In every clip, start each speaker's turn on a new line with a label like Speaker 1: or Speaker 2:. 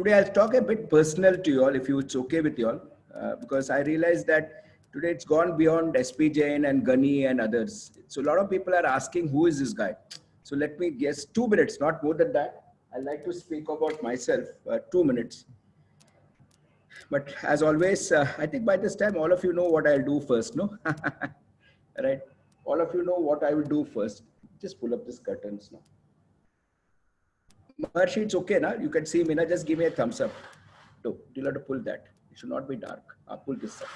Speaker 1: Today I'll talk a bit personal to you all, if it's okay with you all, because I realize that today it's gone beyond SP Jain and Gunny and others. So a lot of people are asking, who is this guy? So let me guess, 2 minutes, not more than that. I'd like to speak about myself, 2 minutes. But as always, I think by this time, all of you know what I'll do first, no? Right? All of you know what I will do first. Just pull up these curtains now. Maharshi, it's okay, na? You can see me, na? Just give me a thumbs up. No, you'll have to pull that. It should not be dark. I'll pull this up.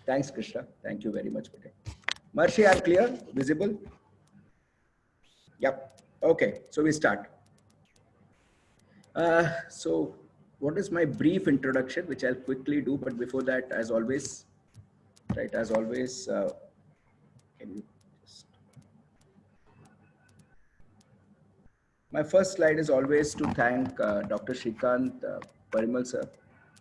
Speaker 1: Thanks, Krishna. Thank you very much. Maharshi, I'm clear? Visible? Yep. Okay, so we start. So what is my brief introduction, which I'll quickly do, but before that, as always, right, as always, can you just... My first slide is always to thank Dr. Shrikant Parimal sir.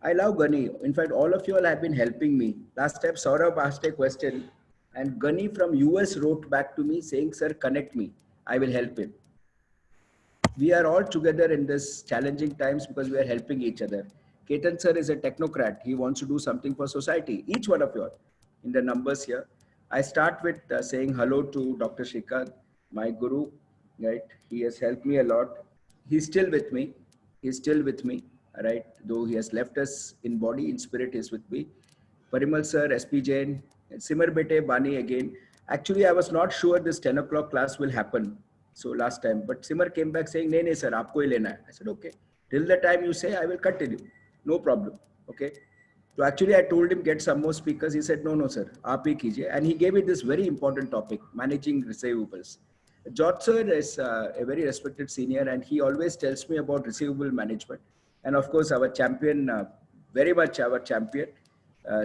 Speaker 1: I love Gunny. In fact, all of you all have been helping me. Last time Saurabh asked a question and Gunny from US wrote back to me saying, sir, connect me. I will help him. We are all together in this challenging times because we are helping each other. Ketan sir is a technocrat. He wants to do something for society. Each one of you all in the numbers here. I start with saying hello to Dr. Shrikant, my guru, right? He has helped me a lot. He's still with me. He's still with me, right? Though he has left us in body, in spirit, he's with me. Parimal sir, SP Jain, Simar Bete, Bani again. Actually, I was not sure this 10 o'clock class will happen. So last time, but Simar came back saying, "Nee, nee, sir, aapko hi lena hai." I said, "Okay. Till the time you say, I will continue. No problem." Okay. So actually, I told him get some more speakers. He said, "No, no, sir, aap hi kijiye." And he gave me this very important topic: managing receivables. George sir is a very respected senior, and he always tells me about receivable management. And of course, our champion, very much our champion,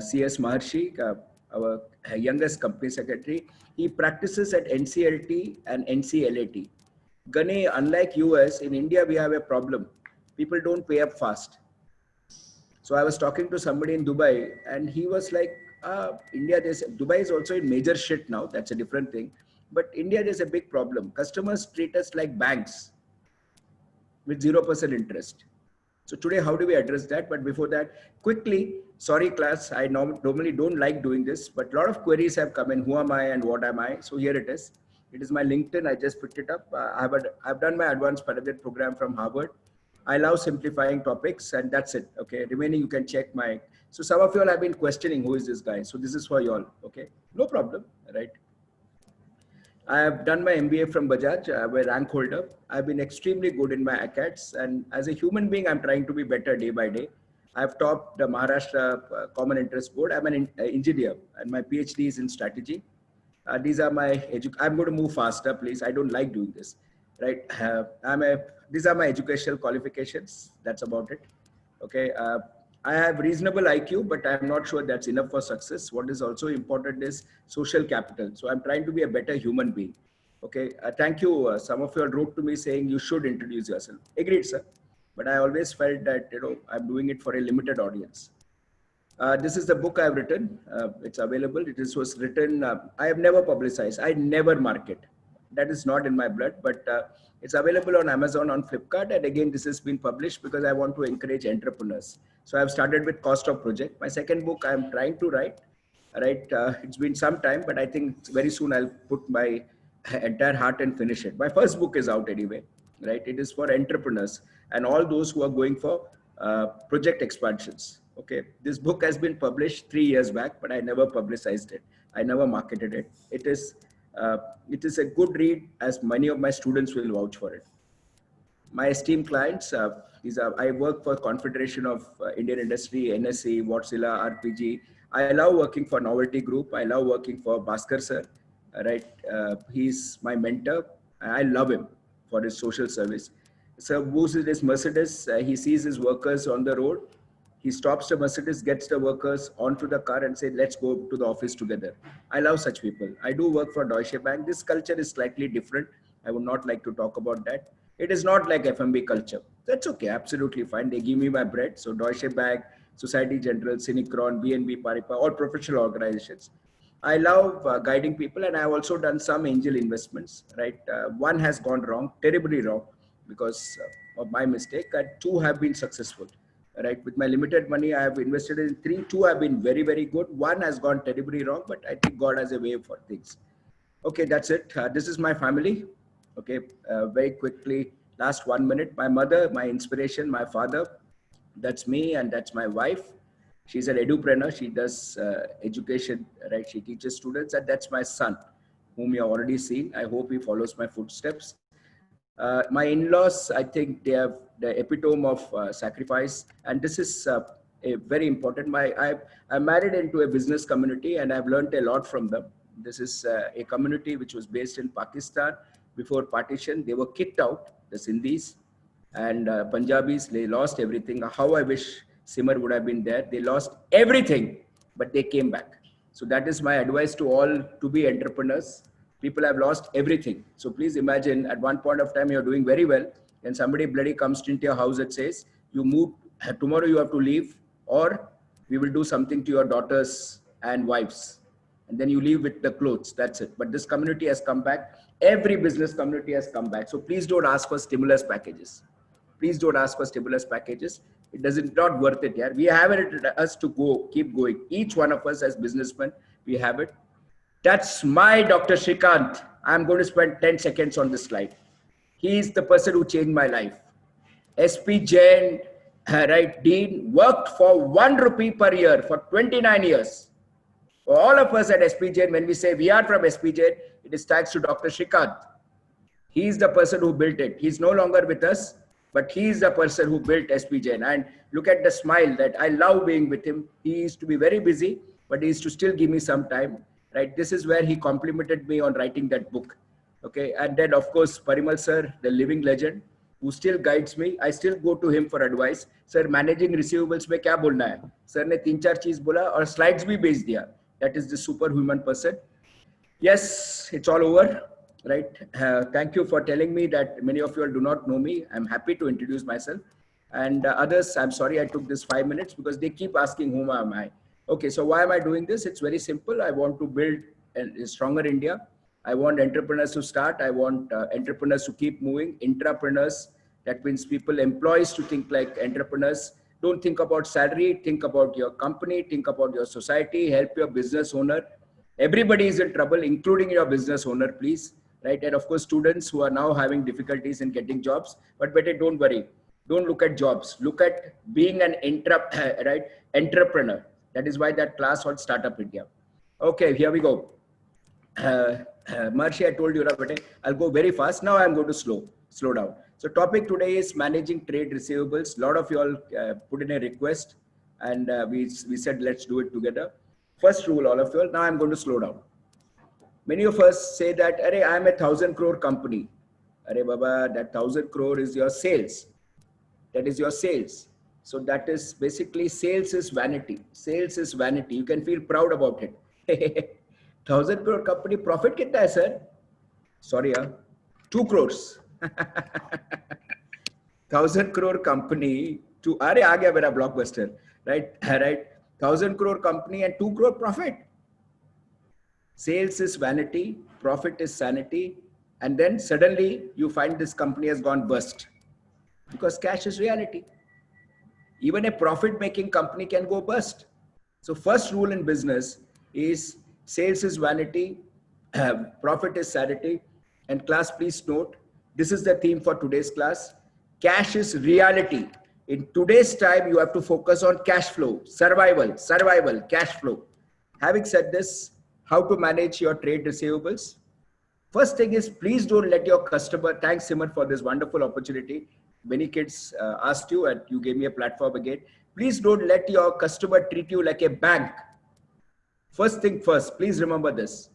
Speaker 1: CS Maharshi, our youngest company secretary, he practices at NCLT and NCLAT. Gane, unlike US, in India we have a problem. People don't pay up fast. So I was talking to somebody in Dubai, and he was like, India, Dubai is also in major shit now. That's a different thing. But India, there's a big problem. Customers treat us like banks with 0% interest. So today, how do we address that? But before that, quickly, sorry class, I normally don't like doing this, but a lot of queries have come in, who am I and what am I? So here it is. It is my LinkedIn, I just picked it up. I've done my advanced Paradit program from Harvard. I love simplifying topics and that's it, okay? Remaining, you can check my, so some of you all have been questioning, who is this guy? So this is for you all, okay? No problem, right? I have done my MBA from Bajaj. I'm a rank holder. I've been extremely good in my ACADS. And as a human being, I'm trying to be better day by day. I've topped the Maharashtra Common Interest Board. I'm an engineer and my PhD is in strategy. These are my, I'm going to move faster, please. I don't like doing this, right? These are my educational qualifications. That's about it. Okay. I have reasonable IQ, but I'm not sure that's enough for success. What is also important is social capital. So I'm trying to be a better human being. Okay. Thank you. Some of you all wrote to me saying you should introduce yourself. Agreed, sir. But I always felt that, I'm doing it for a limited audience. This is the book I've written. It's available. Was written, I have never publicized. I never market. That is not in my blood, but it's available on Amazon, on Flipkart. And again, this has been published because I want to encourage entrepreneurs. So I've started with Cost of Project. My second book I'm trying to write, right? It's been some time, but I think very soon I'll put my entire heart and finish it. My first book is out anyway, right? It is for entrepreneurs and all those who are going for project expansions. Okay, this book has been published 3 years back, but I never publicized it. I never marketed it. It is a good read, as many of my students will vouch for it. My esteemed clients, I work for Confederation of Indian Industry, NSE, Wärtsilä, RPG. I love working for Novelty Group. I love working for Bhaskar sir, right? He's my mentor. I love him for his social service. So Boost is Mercedes. He sees his workers on the road. He stops the Mercedes, gets the workers onto the car and say, let's go to the office together. I love such people. I do work for Deutsche Bank. This culture is slightly different. I would not like to talk about that. It is not like FMB culture. That's okay, absolutely fine. They give me my bread. So Deutsche Bank, Society General, Cinicron, BNB Paribas, all professional organizations. I love guiding people, and I've also done some angel investments, right? One has gone wrong, terribly wrong. because of my mistake, and 2 have been successful. Right, with my limited money, I have invested in 3. 2 have been very, very good. 1 has gone terribly wrong, but I think God has a way for things. Okay, that's it. This is my family. Okay, very quickly, last 1 minute. My mother, my inspiration, my father. That's me, and that's my wife. She's an edupreneur. She does education, right? She teaches students, and that's my son, whom you have already seen. I hope he follows my footsteps. My in-laws, I think they have the epitome of sacrifice, and this is a very important. I'm married into a business community, and I've learned a lot from them. This is a community which was based in Pakistan before partition. They were kicked out, the Sindhis and Punjabis. They lost everything. How I wish Simar would have been there. They lost everything, but they came back. So that is my advice to all to be entrepreneurs. People have lost everything. So please imagine at one point of time you're doing very well, and somebody bloody comes into your house and says, you move, tomorrow you have to leave, or we will do something to your daughters and wives. And then you leave with the clothes, that's it. But this community has come back. Every business community has come back. So please don't ask for stimulus packages. Please don't ask for stimulus packages. It doesn't, not worth it. Yeah, we have it us to go, keep going. Each one of us as businessmen, we have it. That's my Dr. Shrikant. I'm going to spend 10 seconds on this slide. He is the person who changed my life. SP Jain, right, Dean, worked for 1 rupee per year for 29 years. For all of us at SP Jain, when we say we are from SP Jain, it is thanks to Dr. Shrikant. He is the person who built it. He's no longer with us, but he is the person who built SP Jain. And look at the smile that I love being with him. He used to be very busy, but he used to still give me some time. Right, this is where he complimented me on writing that book. Okay, and then of course Parimal sir, the living legend, who still guides me. I still go to him for advice. Sir, managing receivables में क्या बोलना है? Sir ने 3-4 चीज बोला और slides भी भेज दिया. That is the superhuman person. Yes, it's all over. Right. Thank you for telling me that many of you all do not know me. I'm happy to introduce myself. And others, I'm sorry I took this 5 minutes because they keep asking whom am I. Okay, so why am I doing this? It's very simple. I want to build a stronger India. I want entrepreneurs to start. I want entrepreneurs to keep moving. Intrapreneurs, that means people, employees to think like entrepreneurs. Don't think about salary. Think about your company. Think about your society. Help your business owner. Everybody is in trouble, including your business owner, please. Right? And of course, students who are now having difficulties in getting jobs. But better don't worry. Don't look at jobs. Look at being an entrepreneur. That is why that class on Startup India. Okay, here we go. Marshi, I told you, I'll go very fast. Now I'm going to slow down. So topic today is managing trade receivables. A lot of you all put in a request, and we said, let's do it together. First rule, all of you all. Now I'm going to slow down. Many of us say that, Arey, I'm a 1,000 crore company. Arey, Baba, that 1,000 crore is your sales. That is your sales. So that is basically sales is vanity. Sales is vanity. You can feel proud about it. 1,000 crore company profit कितना है sir? Sorry, 2 crores. 1,000 crore company to अरे आ गया मेरा blockbuster, right? Right. 1,000 crore company and 2 crore profit. Sales is vanity, profit is sanity, and then suddenly you find this company has gone bust because cash is reality. Even a profit-making company can go bust. So first rule in business is sales is vanity, profit is sanity. And class, please note, this is the theme for today's class. Cash is reality. In today's time, you have to focus on cash flow, survival, cash flow. Having said this, how to manage your trade receivables? First thing is, please don't let your customer, thanks Simar for this wonderful opportunity. Many kids asked you and you gave me a platform again. Please don't let your customer treat you like a bank. First thing first, please remember this.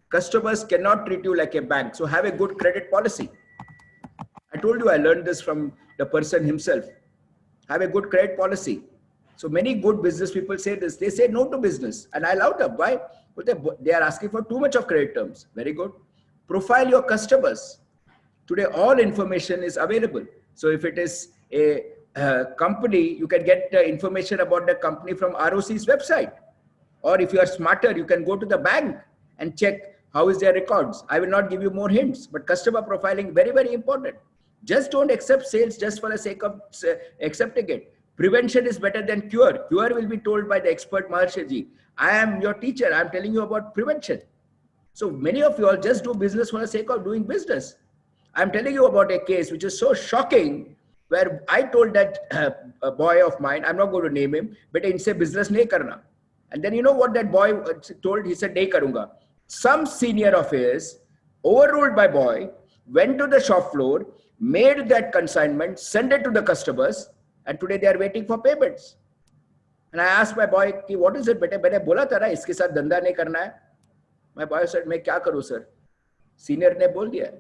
Speaker 1: Customers cannot treat you like a bank. So have a good credit policy. I told you I learned this from the person himself. Have a good credit policy. So many good business people say this. They say no to business. And I love them. Why? Because they are asking for too much of credit terms. Very good. Profile your customers. Today, all information is available. So if it is a company, you can get the information about the company from ROC's website. Or if you are smarter, you can go to the bank and check how is their records. I will not give you more hints, but customer profiling, very, very important. Just don't accept sales just for the sake of accepting it. Prevention is better than cure. Cure will be told by the expert Maharshaji. I am your teacher. I'm telling you about prevention. So many of you all just do business for the sake of doing business. I'm telling you about a case which is so shocking, where I told that a boy of mine, I'm not going to name him, but inse business nahi karna. And then you know what that boy told? He said, nahi karunga. Some senior of his, overruled by boy, went to the shop floor, made that consignment, sent it to the customers, and today they are waiting for payments. And I asked my boy, what is it, bete? मैंने बोला था ना इसके साथ धंधा नहीं करना है. My boy said, मैं क्या करूं sir? Senior ने बोल दिया.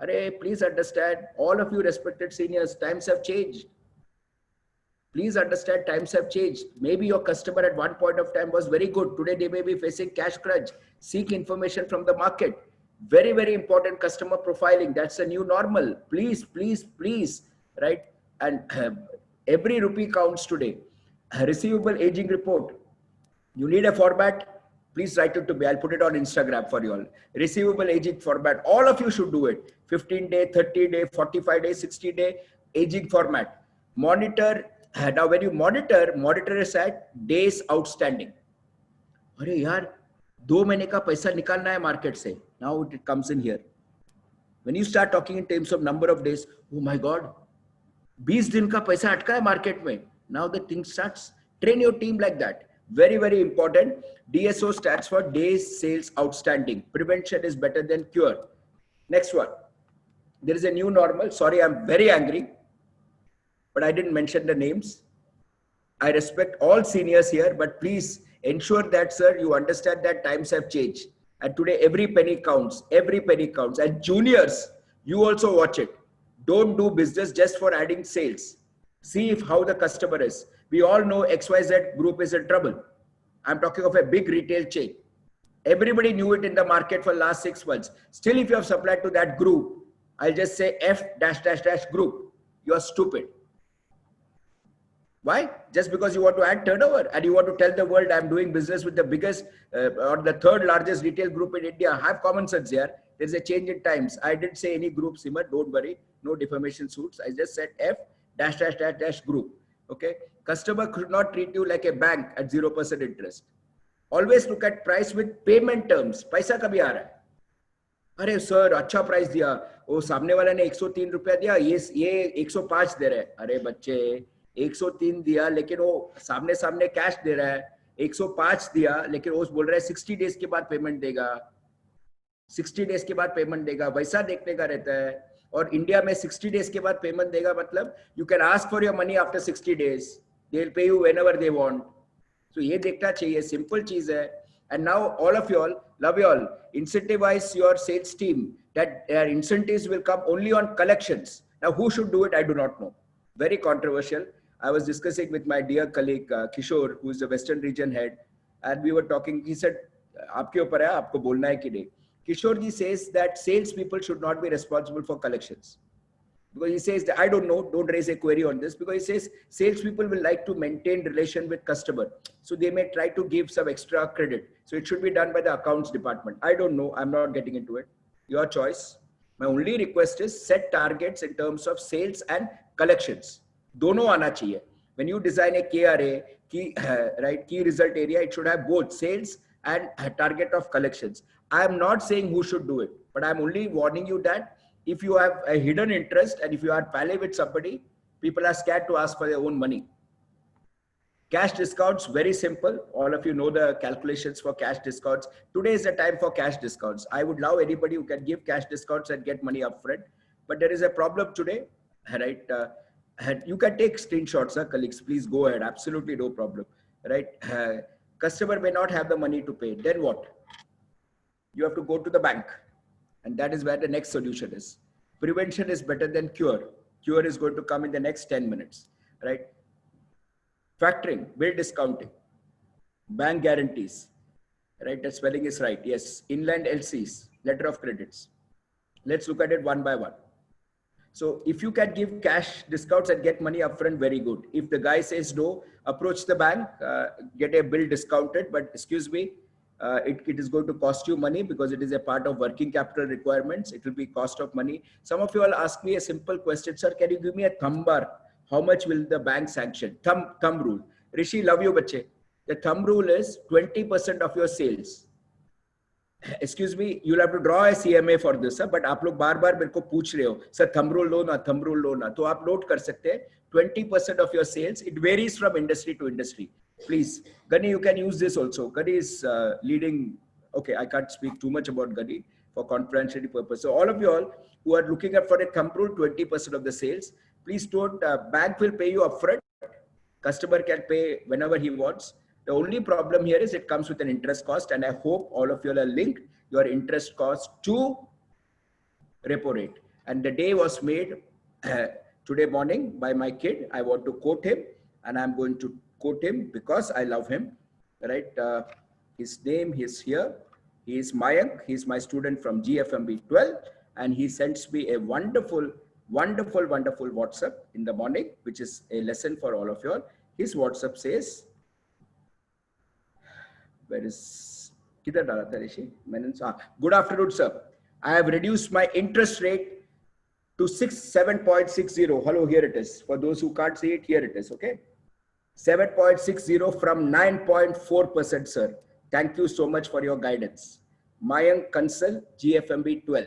Speaker 1: अरे please understand, all of you respected seniors, times have changed. Please understand, times have changed. Maybe your customer at one point of time was very good. Today they may be facing cash crunch. Seek information from the market. Very, very important customer profiling. That's the new normal. Please, please, please, right? And every rupee counts today. Receivable aging report. You need a format, please write it to me. I'll put it on Instagram for you all. Receivable aging format. All of you should do it. 15-day, 30-day, 45-day, 60-day aging format. Monitor. Now, when you monitor is at days outstanding. अरे यार 2 महीने का पैसा निकालना है market से. Now it comes in here. When you start talking in terms of number of days, oh my God, 20 दिन का पैसा अटका है market में. Now the thing starts. Train your team like that. Very, very important. DSO stands for days sales outstanding. Prevention is better than cure. Next one. There is a new normal. Sorry, I'm very angry, but I didn't mention the names. I respect all seniors here, but please ensure that, sir, you understand that times have changed. And today, every penny counts. Every penny counts. And juniors, you also watch it. Don't do business just for adding sales. See how the customer is. We all know XYZ group is in trouble. I'm talking of a big retail chain. Everybody knew it in the market for the last 6 months. Still, if you have supplied to that group, I'll just say F dash dash dash group. You are stupid. Why? Just because you want to add turnover and you want to tell the world I'm doing business with the biggest or the third largest retail group in India. Have common sense here. There's a change in times. I didn't say any group, Simar. Don't worry. No defamation suits. I just said F dash dash dash dash group. Okay. Customer should not treat you like a bank at 0% interest. Always look at price with payment terms. पैसा कभी आ रहा है? अरे sir अच्छा price दिया, वो सामने वाला ने 103 रुपया दिया, ये 105 दे रहे हैं. अरे बच्चे 103 दिया लेकिन वो सामने कैश दे रहा है. 105 दिया लेकिन वो बोल रहा है 60 डेज के बाद पेमेंट देगा. 60 डेज के बाद पेमेंट देगा, वैसा देखने का रहता है. और इंडिया में 60 डेज के बाद पेमेंट देगा मतलब you can ask for your money after 60 days. They will pay you whenever they want. So ये देखना चाहिए, simple चीज है. And now all of you all, love you all, incentivize your sales team that their incentives will come only on collections. Now who should do it? I do not know. Very controversial. I was discussing with my dear colleague Kishore, who is the Western region head, and we were talking. He said, "आपके ऊपर है, आपको बोलना है कि नहीं." Kishore ji says that sales people should not be responsible for collections. Because he says that, I don't know, don't raise a query on this, because he says salespeople will like to maintain relation with customer. So they may try to give some extra credit. So it should be done by the accounts department. I don't know. I'm not getting into it. Your choice. My only request is set targets in terms of sales and collections. Dono aana chahiye. When you design a KRA, key result area, it should have both sales and target of collections. I am not saying who should do it, but I'm only warning you that if you have a hidden interest and if you are pally with somebody, people are scared to ask for their own money. Cash discounts, very simple. All of you know the calculations for cash discounts. Today is the time for cash discounts. I would love anybody who can give cash discounts and get money upfront. But there is a problem today, right? You can take screenshots, colleagues. Please go ahead. Absolutely no problem, right? Customer may not have the money to pay. Then what? You have to go to the bank. And that is where the next solution is. Prevention is better than cure. Cure is going to come in the next 10 minutes, right? Factoring, bill discounting, bank guarantees, right? The spelling is right. Yes. Inland LCs, letter of credits. Let's look at it one by one. So if you can give cash discounts and get money upfront, very good. If the guy says no, approach the bank, get a bill discounted, but excuse me, It is going to cost you money because it is a part of working capital requirements. It will be cost of money. Some of you all ask me a simple question, sir, can you give me a thumb bar? How much will the bank sanction? Thumb rule. Rishi, love you, bache. The thumb rule is 20% of your sales. Excuse me, you'll have to draw a CMA for this, but आप लोग बार बार मेरे को पूछ रहे हो, sir thumb rule लो ना, तो आप note कर सकते हैं 20% of your sales. It varies from industry to industry. Please, Gani, you can use this also. Gani is leading. Okay, I can't speak too much about Gani for confidentiality purpose. So all of you all who are looking at for a thumb rule, 20% of the sales, please don't. Bank will pay you upfront. Customer can pay whenever he wants. The only problem here is it comes with an interest cost, and I hope all of you are linked your interest cost to repo rate. And the day was made today morning by my kid. I want to quote him, and I'm going to quote him because I love him. Right? His name is here. He is Mayank. He is my student from GFMB 12, and he sends me a wonderful WhatsApp in the morning, which is a lesson for all of you all. His WhatsApp says, where is किधर डाला था ऋषि? Good afternoon, sir. I have reduced my interest rate to 7.60. Hello, here it is. For those who can't see it, here it is. Okay, 7.60 from 9.4%, sir. Thank you so much for your guidance. Mayank Kansal, GFMB 12.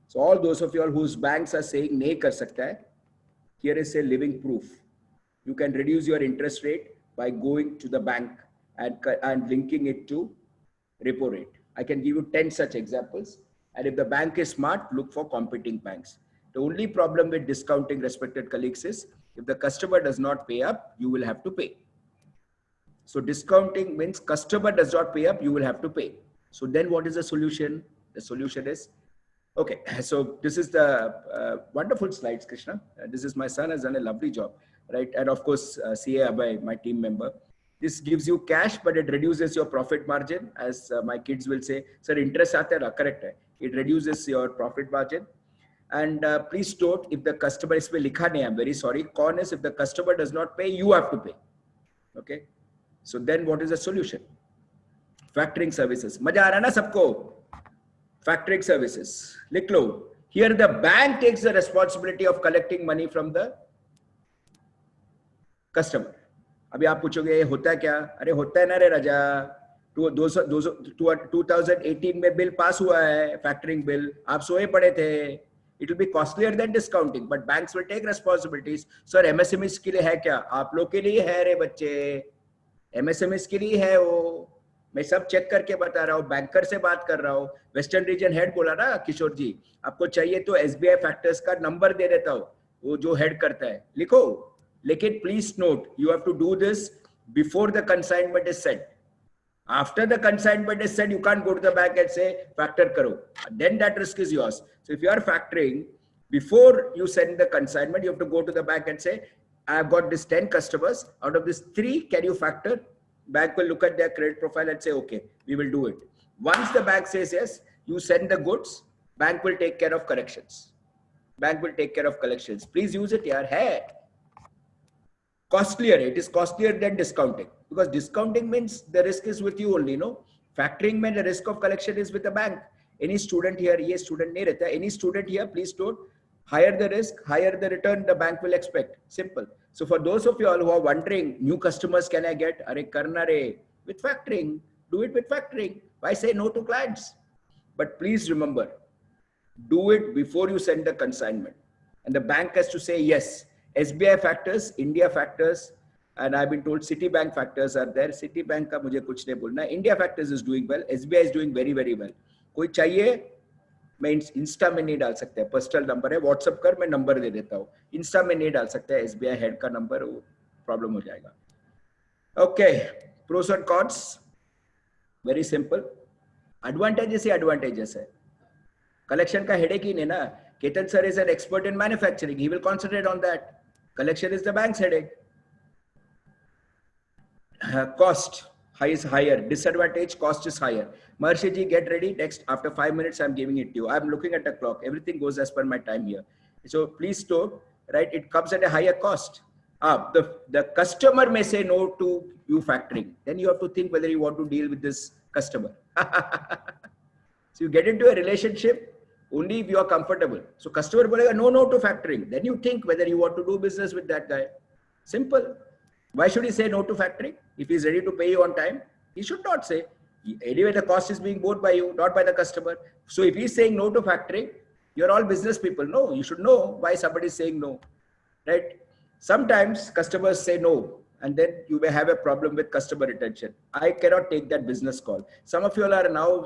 Speaker 1: So all those of you all whose banks are saying nahi kar sakta hai, here is a living proof. You can reduce your interest rate by going to the bank and linking it to repo rate. I can give you 10 such examples. And if the bank is smart, look for competing banks. The only problem with discounting, respected colleagues, is if the customer does not pay up, you will have to pay. So discounting means customer does not pay up, you will have to pay. So then what is the solution? The solution is, okay, so this is the wonderful slides, Krishna. This is my son has done a lovely job, right? And of course, CA Abhay, my team member. This gives you cash, but it reduces your profit margin. As my kids will say, sir, interest aata hai, correct hai. It reduces your profit margin. And please note, if the customer, isme likha nahi, I'm very sorry. Con is if the customer does not pay, you have to pay. Okay. So then what is the solution? Factoring services. Maja aa raha na sabko? Factoring services. Likh lo. Here the bank takes the responsibility of collecting money from the customer. अभी आप पूछोगे होता है क्या? अरे होता है ना रे राजा. 2018 में बिल पास हुआ है, फैक्टरिंग बिल. आप सोए पड़े थे. It will be costlier than discounting, but banks will take responsibilities. Sir, MSMEs के लिए है क्या? आप लोग के लिए है रे बच्चे. MSMEs के लिए है वो. मैं सब चेक करके बता रहा हूँ. बैंकर से बात कर रहा हूँ. वेस्टर्न रीजन हेड बोला ना किशोर जी, आपको चाहिए तो SBI फैक्टर्स का नंबर दे देता हूँ, वो जो हेड करता है. लिखो. लेकिन please note, you have to do this before the consignment is sent. After the consignment is sent, you can't go to the bank and say factor karo. Then that risk is yours. So if you are factoring, before you send the consignment, you have to go to the bank and say, I have got this 10 customers. Out of this 3, can you factor? Bank will look at their credit profile and say, okay, we will do it. Once the bank says yes, you send the goods. Bank will take care of corrections. Bank will take care of collections. Please use it here. Hey. Costlier, it is costlier than discounting, because discounting means the risk is with you only, no? Factoring means the risk of collection is with the bank. Any student here, ye student nahi rehta, any student here, please don't. Higher the risk, higher the return the bank will expect. Simple. So for those of you all who are wondering, new customers can I get? Are karna re with factoring. Do it with factoring. Why say no to clients? But please remember, do it before you send the consignment. And the bank has to say yes. SBI factors, India factors, and I've been told Citibank factors are there. Citibank का मुझे कुछ नहीं बोलना. India factors is doing well. SBI is doing very very well. कोई चाहिए? मैं Insta में नहीं डाल सकता है. पर्सनल नंबर है, व्हाट्सएप कर, मैं नंबर दे देता हूँ. इंस्टा में नहीं डाल सकता है. SBI हेड का नंबर, वो प्रॉब्लम हो जाएगा. Okay, pros and cons. Very simple. Advantages he advantages है. Collection का headache ही नहीं ना. Ketan sir is an expert in manufacturing. He will concentrate on that. Collection is the bank's headache. Cost is higher. Disadvantage, cost is higher. Maharshi ji, get ready. Next, after 5 minutes, I'm giving it to you. I'm looking at the clock. Everything goes as per my time here. So please note, right? It comes at a higher cost. The customer may say no to you factoring. Then you have to think whether you want to deal with this customer. So you get into a relationship only if you are comfortable. So customer bolega no to factoring. Then you think whether you want to do business with that guy. Simple. Why should he say no to factoring? If he's ready to pay you on time, he should not say. Anyway, the cost is being borne by you, not by the customer. So if he's saying no to factoring, you're all business people. No, you should know why somebody is saying no, right? Sometimes customers say no, and then you may have a problem with customer retention. I cannot take that business call. Some of you all are now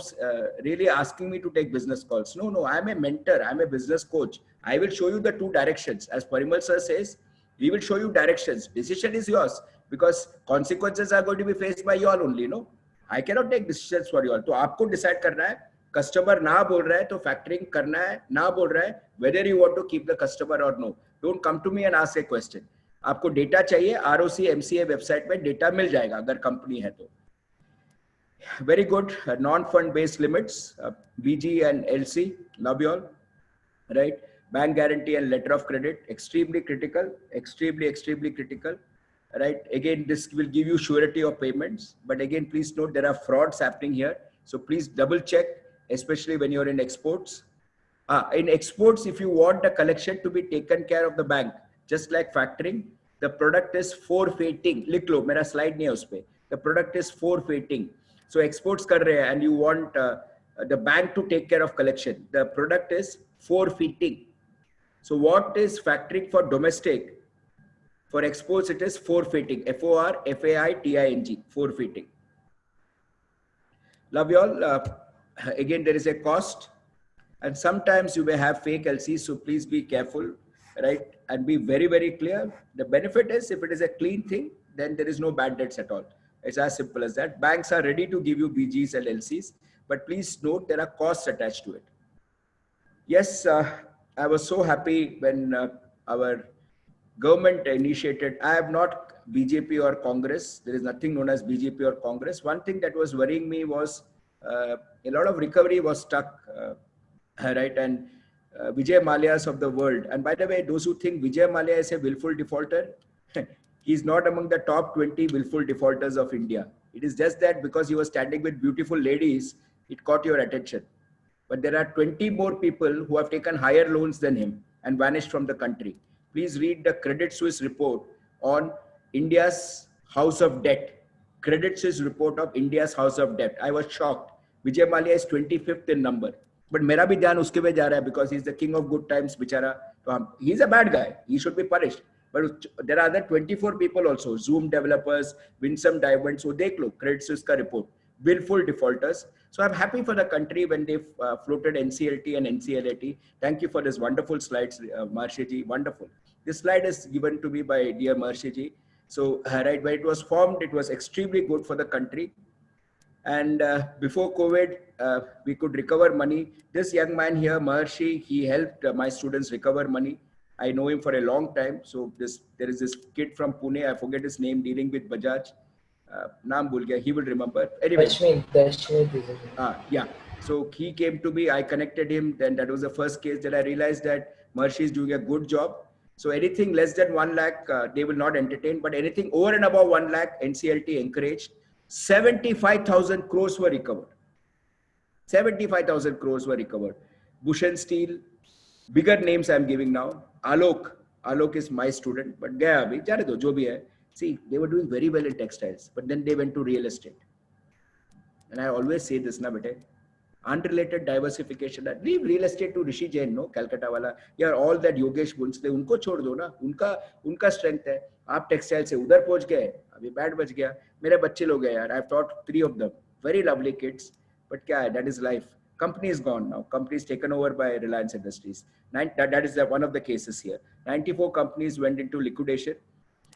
Speaker 1: really asking me to take business calls. No, I'm a mentor. I'm a business coach. I will show you the two directions. As Parimal sir says, we will show you directions. Decision is yours because consequences are going to be faced by you all only. No, I cannot take decisions for you all. तो आपको decide करना है. Customer ना बोल रहा है तो factoring करना है. ना बोल रहा है whether you want to keep the customer or no. Don't come to me and ask a question. आपको डेटा चाहिए, ROC MCA वेबसाइट में डेटा मिल जाएगा अगर कंपनी है तो. Very good. Non-fund based limits, BG and LC. Love you all. Right? Bank guarantee and letter of credit, extremely critical. Extremely critical. Right? Again, this will give you surety of payments. But again, please note there are frauds happening here. So please double check, especially when you're in exports. In exports, if you want the collection to be taken care of the bank, just like factoring, the product is forfeiting. लिख लो, मेरा slide नहीं है उस पे. The product is forfeiting. So exports कर रहे हैं and you want the bank to take care of collection. The product is forfeiting. So what is factoring for domestic? For exports, it is forfeiting. FORFAITING. Forfeiting. Love you all. Again, there is a cost. And sometimes you may have fake LCs, so please be careful, right? And be very clear. The benefit is if it is a clean thing, then there is no bad debts at all. It's as simple as that. Banks are ready to give you BGs and LCs, but please note there are costs attached to it. Yes, I was so happy when our government initiated. I am not BJP or Congress. There is nothing known as BJP or Congress. One thing that was worrying me was a lot of recovery was stuck. Right, and Vijay Mallya's of the world. And by the way, those who think Vijay Mallya is a willful defaulter, he's not among the top 20 willful defaulters of India. It is just that because he was standing with beautiful ladies, it caught your attention. But there are 20 more people who have taken higher loans than him and vanished from the country. Please read the Credit Suisse report on India's house of debt. Credit Suisse report of India's house of debt. I was shocked. Vijay Mallya is 25th in number. But मेरा भी ध्यान उसके पे जा रहा है because he's the king of good times बेचारा. तो he's a bad guy. He should be punished. But there are other 24 people also. Zoom developers, Winsome Diamonds. So देख लो Credit Suisse का report. Willful defaulters. So I'm happy for the country when they floated NCLT and NCLAT. Thank you for this wonderful slides, Marsha-ji. Wonderful. This slide is given to me by dear Marsha-ji. So right when it was formed, it was extremely good for the country. And before COVID, we could recover money. This young man here, Maharshi, he helped my students recover money. I know him for a long time. So there is this kid from Pune, I forget his name, dealing with Bajaj. Naam bhul gaya, he will remember. Anyway. Yeah. So he came to me, I connected him. Then that was the first case that I realized that Maharshi is doing a good job. So anything less than 1 lakh, they will not entertain. But anything over and above 1 lakh, NCLT encouraged. 75,000 crores were recovered. 75,000 crores were recovered. Bhushan Steel, bigger names I'm giving now. Alok is my student, but gaya abhi, jane do, jo bhi hai. See, they were doing very well in textiles, but then they went to real estate. And I always say this, na bete, unrelated diversification. Leave real estate to Rishi Jain, no, Calcutta wala. Yeah, all that Yogesh Bhonsle, unko chhod do na, unka strength hai. आप textile से उधर पहुंच गए, अभी bat बच गया. मेरे बच्चे लोग हैं यार, I've taught 3 of them, very lovely kids, but क्या है, that is life. Company is gone now. Company is taken over by Reliance Industries. That is one of the cases here. 94 companies went into liquidation.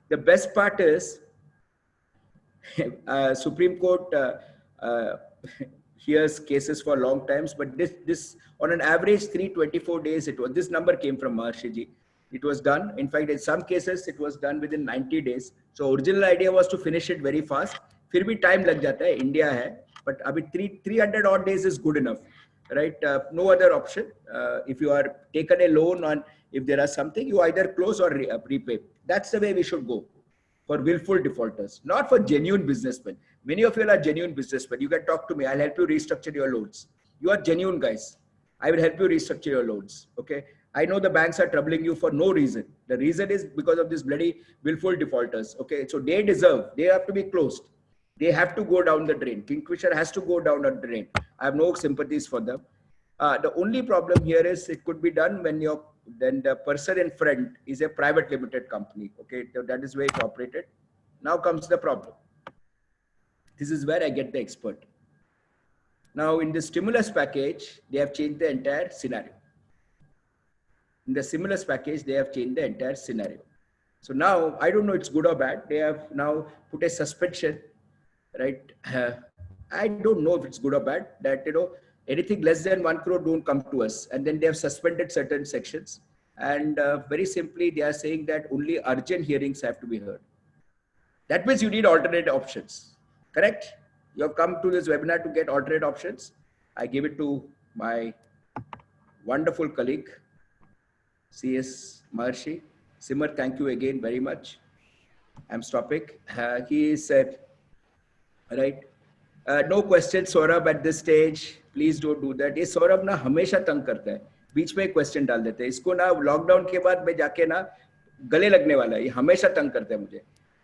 Speaker 1: The best part is Supreme Court hears cases for long times, but this on an average 324 days it was. This number came from Maharshi-ji. It was done. In fact, in some cases, it was done within 90 days. So original idea was to finish it very fast. फिर भी time लग जाता है. India है, but अभी 300 odd days is good enough. right? No other option. If you are taken a loan on, if there are something, you either close or repay. That's the way we should go for willful defaulters, not for genuine businessmen. Many of you are genuine businessmen. You can talk to me. I'll help you restructure your loans. You are genuine guys. I will help you restructure your loans. Okay. I know the banks are troubling you for no reason. The reason is because of this bloody willful defaulters. Okay. So they deserve, they have to be closed. They have to go down the drain. Kingfisher has to go down the drain. I have no sympathies for them. The only problem here is it could be done when then the person in front is a private limited company. Okay, so that is where it operated. Now comes the problem. This is where I get the expert. Now in the stimulus package, they have changed the entire scenario. In the stimulus package, they have changed the entire scenario. So now I don't know it's good or bad. They have now put a suspension, right? I don't know if it's good or bad that, anything less than 1 crore don't come to us. And then they have suspended certain sections. And very simply, they are saying that only urgent hearings have to be heard. That means you need alternate options, correct? You have come to this webinar to get alternate options. I give it to my wonderful colleague, CS Maharshi. Simar, thank you again very much. I'm stopping. He said, right, no questions, Saurabh, at this stage. Please don't do that. ये सौरभ ना हमेशा तंग करता है, बीच में question डाल देते हैं. इसको ना लॉकडाउन के बाद मैं जाके ना गले लगने वाला है. ये हमेशा तंग करते हैं मुझे.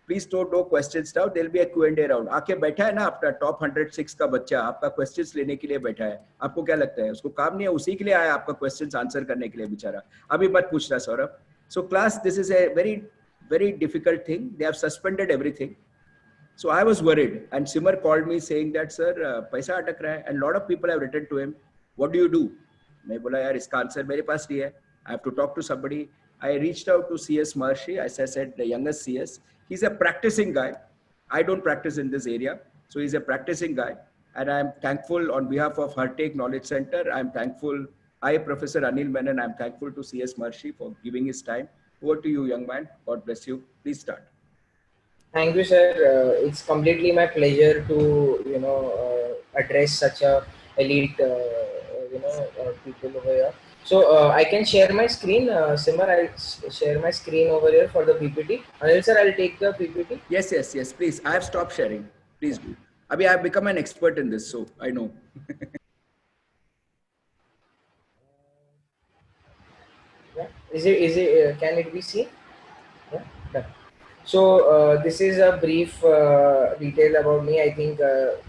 Speaker 1: Please don't no questions now. There will be a Q&A round. आके बैठा है ना अपना टॉप 106 का बच्चा, आपका क्वेश्चंस लेने के लिए बैठा है. आपको क्या लगता है उसको काम नहीं है? उसी के लिए आया आपका क्वेश्चंस आंसर करने के लिए बेचारा. अभी मत पूछना Saurabh. So class, this is a very difficult thing. They have suspended everything. So I was worried, and Simar called me saying that, sir, पैसा अटक रहा है, and a lot of people have written to him. What do you do? मैं बोला यार इसका answer मेरे पास नहीं है. I have to talk to somebody. I reached out to CS Maharshi. As I said, the youngest CS. He's a practicing guy. I don't practice in this area, so he's a practicing guy, and I'm thankful on behalf of Hertake Knowledge Center. I'm thankful. I, Professor Anil Menon, I'm thankful to CS Maharshi for giving his time. Over to you, young man. God bless you. Please start.
Speaker 2: Thank you, sir. It's completely my pleasure to address such a elite people over here. So I can share my screen. Simar, I'll share my screen over here for the PPT. Anil sir, I'll take the PPT.
Speaker 1: Yes, please. I have stopped sharing. Please do. Abhi, I have become an expert in this, so I know.
Speaker 2: Yeah. Is it? Can it be seen? Yeah. Done. So this is a brief detail about me. I think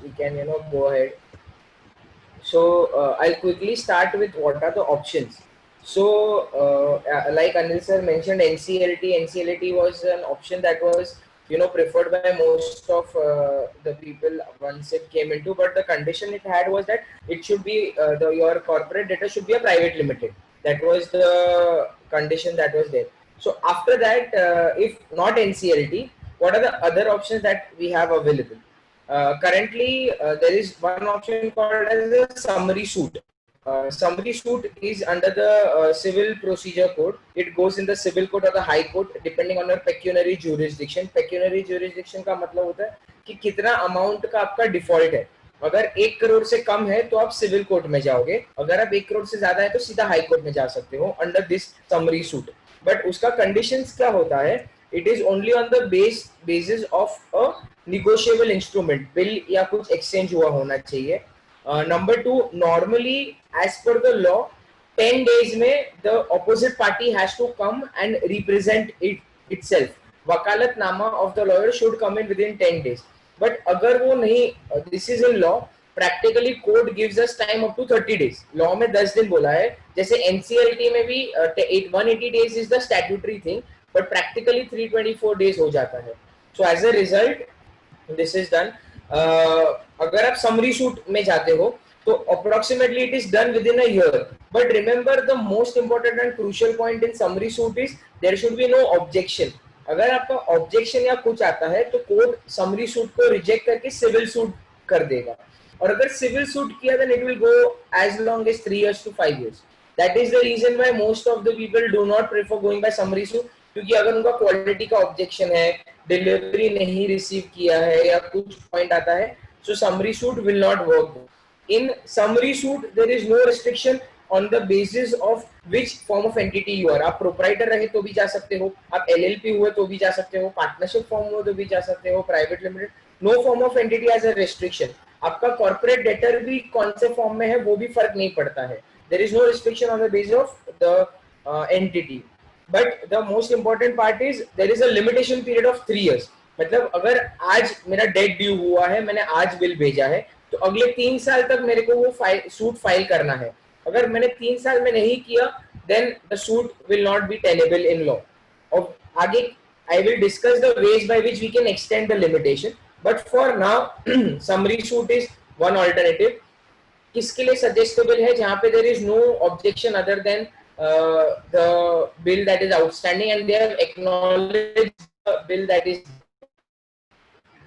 Speaker 2: we can go ahead. So I'll quickly start with what are the options. So like Anil sir mentioned, NCLT was an option that was preferred by most of the people once it came into, but the condition it had was that it should be your corporate data should be a private limited. That was the condition that was there. So after that, if not NCLT, what are the other options that we have available? Currently, there is one option called as a summary suit. Summary suit is under the Civil Procedure Code. It goes in the Civil Court or the High Court depending on your pecuniary jurisdiction. Pecuniary jurisdiction का मतलब होता है कि कितना amount का आपका default है. अगर 1 करोड़ से कम है तो आप सिविल कोर्ट में जाओगे. अगर आप 1 करोड़ से ज्यादा है तो सीधा हाई कोर्ट में जा सकते हो under this summary suit. But उसका कंडीशंस क्या होता है? It is only on the basis of a negotiable instrument, bill या कुछ एक्सचेंज हुआ होना चाहिए. Number 2, normally as per the law 10 days में the opposite party has to come and represent itself. वकालतनामा of the lawyer should come in within 10 days. But अगर वो नहीं, this is in law, practically court gives us time up to 30 days. Law में 10 दिन बोला है. जैसे NCLT में भी 180 days is the statutory thing, but practically 324 days हो जाता है. So as a result this is done. अगर आप समरी सूट में जाते हो तो approximately it is done with in a year. But remember the most important and crucial point in summary suit is there should be no objection. अगर आपका objection या कुछ आता है तो कोर्ट समरी सूट को रिजेक्ट करके सिविल सूट कर देगा. और अगर सिविल सूट किया then it will go as long as 3 years to 5 years. That is the reason why most of the people do not prefer going by summary suit, क्योंकि अगर उनका quality का objection है, डिलीवरी नहीं receive किया है या कुछ पॉइंट आता है, so summary suit will not work. In summary suit, there is no restriction on the basis of which form of entity you are. आप proprietor रहे तो भी जा सकते हो, आप LLP हुए तो भी जा सकते हो, partnership form हुए तो भी जा सकते हो, private limited. No form of entity has a restriction. आपका corporate debtor भी कौन से form में है वो भी फर्क नहीं पड़ता है. There is no restriction on the basis of the entity. But the most important part is there is a limitation period of 3 years. मतलब अगर आज मेरा डेट ड्यू हुआ है, मैंने आज बिल भेजा है, तो अगले 3 साल तक मेरे को वो सूट फाइल करना है. अगर मैंने 3 साल में नहीं किया, then the suit will not be tenable in law. और आगे I will discuss the ways by which we can extend the limitation. But for now, summary suit is one alternative. किसके लिए सजेस्टेबल है? जहां पे there is no objection other than the bill that is outstanding and they have acknowledged the bill that is.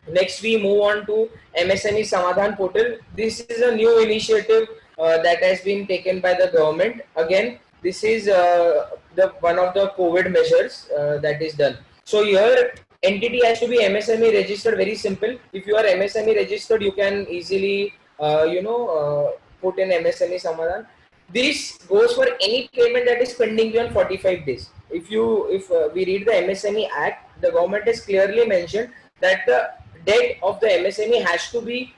Speaker 2: Next we move on to MSME Samadhan portal. This is a new initiative that has been taken by the government. Again, this is the one of the COVID measures that is done. So here entity has to be MSME registered. Very simple. If you are MSME registered, you can easily put in MSME Samadhan. This goes for any payment that is pending beyond 45 days. If we read the MSME Act, the government has clearly mentioned that the debt of the MSME has to be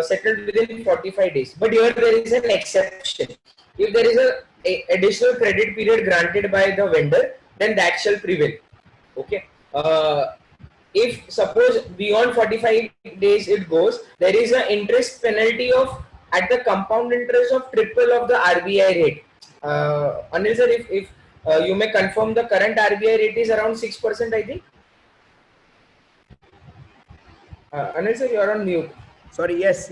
Speaker 2: settled within 45 days. But here there is an exception. If there is a additional credit period granted by the vendor, then that shall prevail. Okay. If suppose beyond 45 days it goes, there is an interest penalty of at the compound interest of triple of the RBI rate. Anil sir, if you may confirm, the current RBI rate is around 6%, I think. Anil sir, you are on mute.
Speaker 1: Sorry, yes.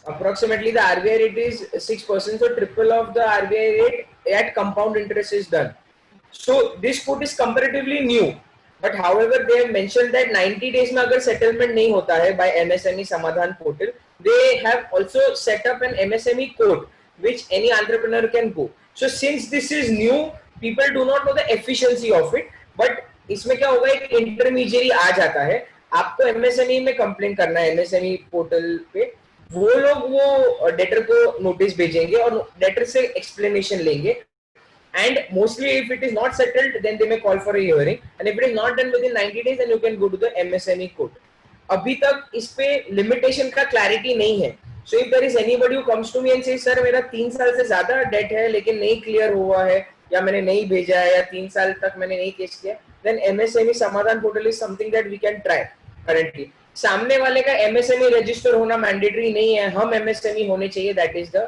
Speaker 2: Approximately the RBI rate is 6%, so triple of the RBI rate at compound interest is done. So this put is comparatively new, but however they have mentioned that 90 days में अगर settlement नहीं होता है by MSME Samadhan portal, they have also set up an MSME code which any entrepreneur can go. So since this is new, people do not know the efficiency of it, but इसमें क्या होगा, एक intermediary आ जाता है, आपको MSME में complain करना है MSME पोर्टल पे, वो लोग वो डेटर को नोटिस भेजेंगे और डेटर से एक्सप्लेनेशन लेंगे, and mostly if it is not settled then they may call for a hearing, and if it is not done within 90 days then you can go to the MSME court. अभी तक इस पे limitation का clarity नहीं है. So if there is anybody who comes to me and says sir मेरा 3 साल से ज्यादा डेट है लेकिन नहीं क्लियर हुआ है या मैंने नहीं भेजा है या 3 साल तक मैंने नहीं केस किया, then MSME समाधान portal is something that we can try. Currently सामने वाले का MSME रजिस्टर होना मैंडेटरी नहीं है, हम MSME होने चाहिए. That is the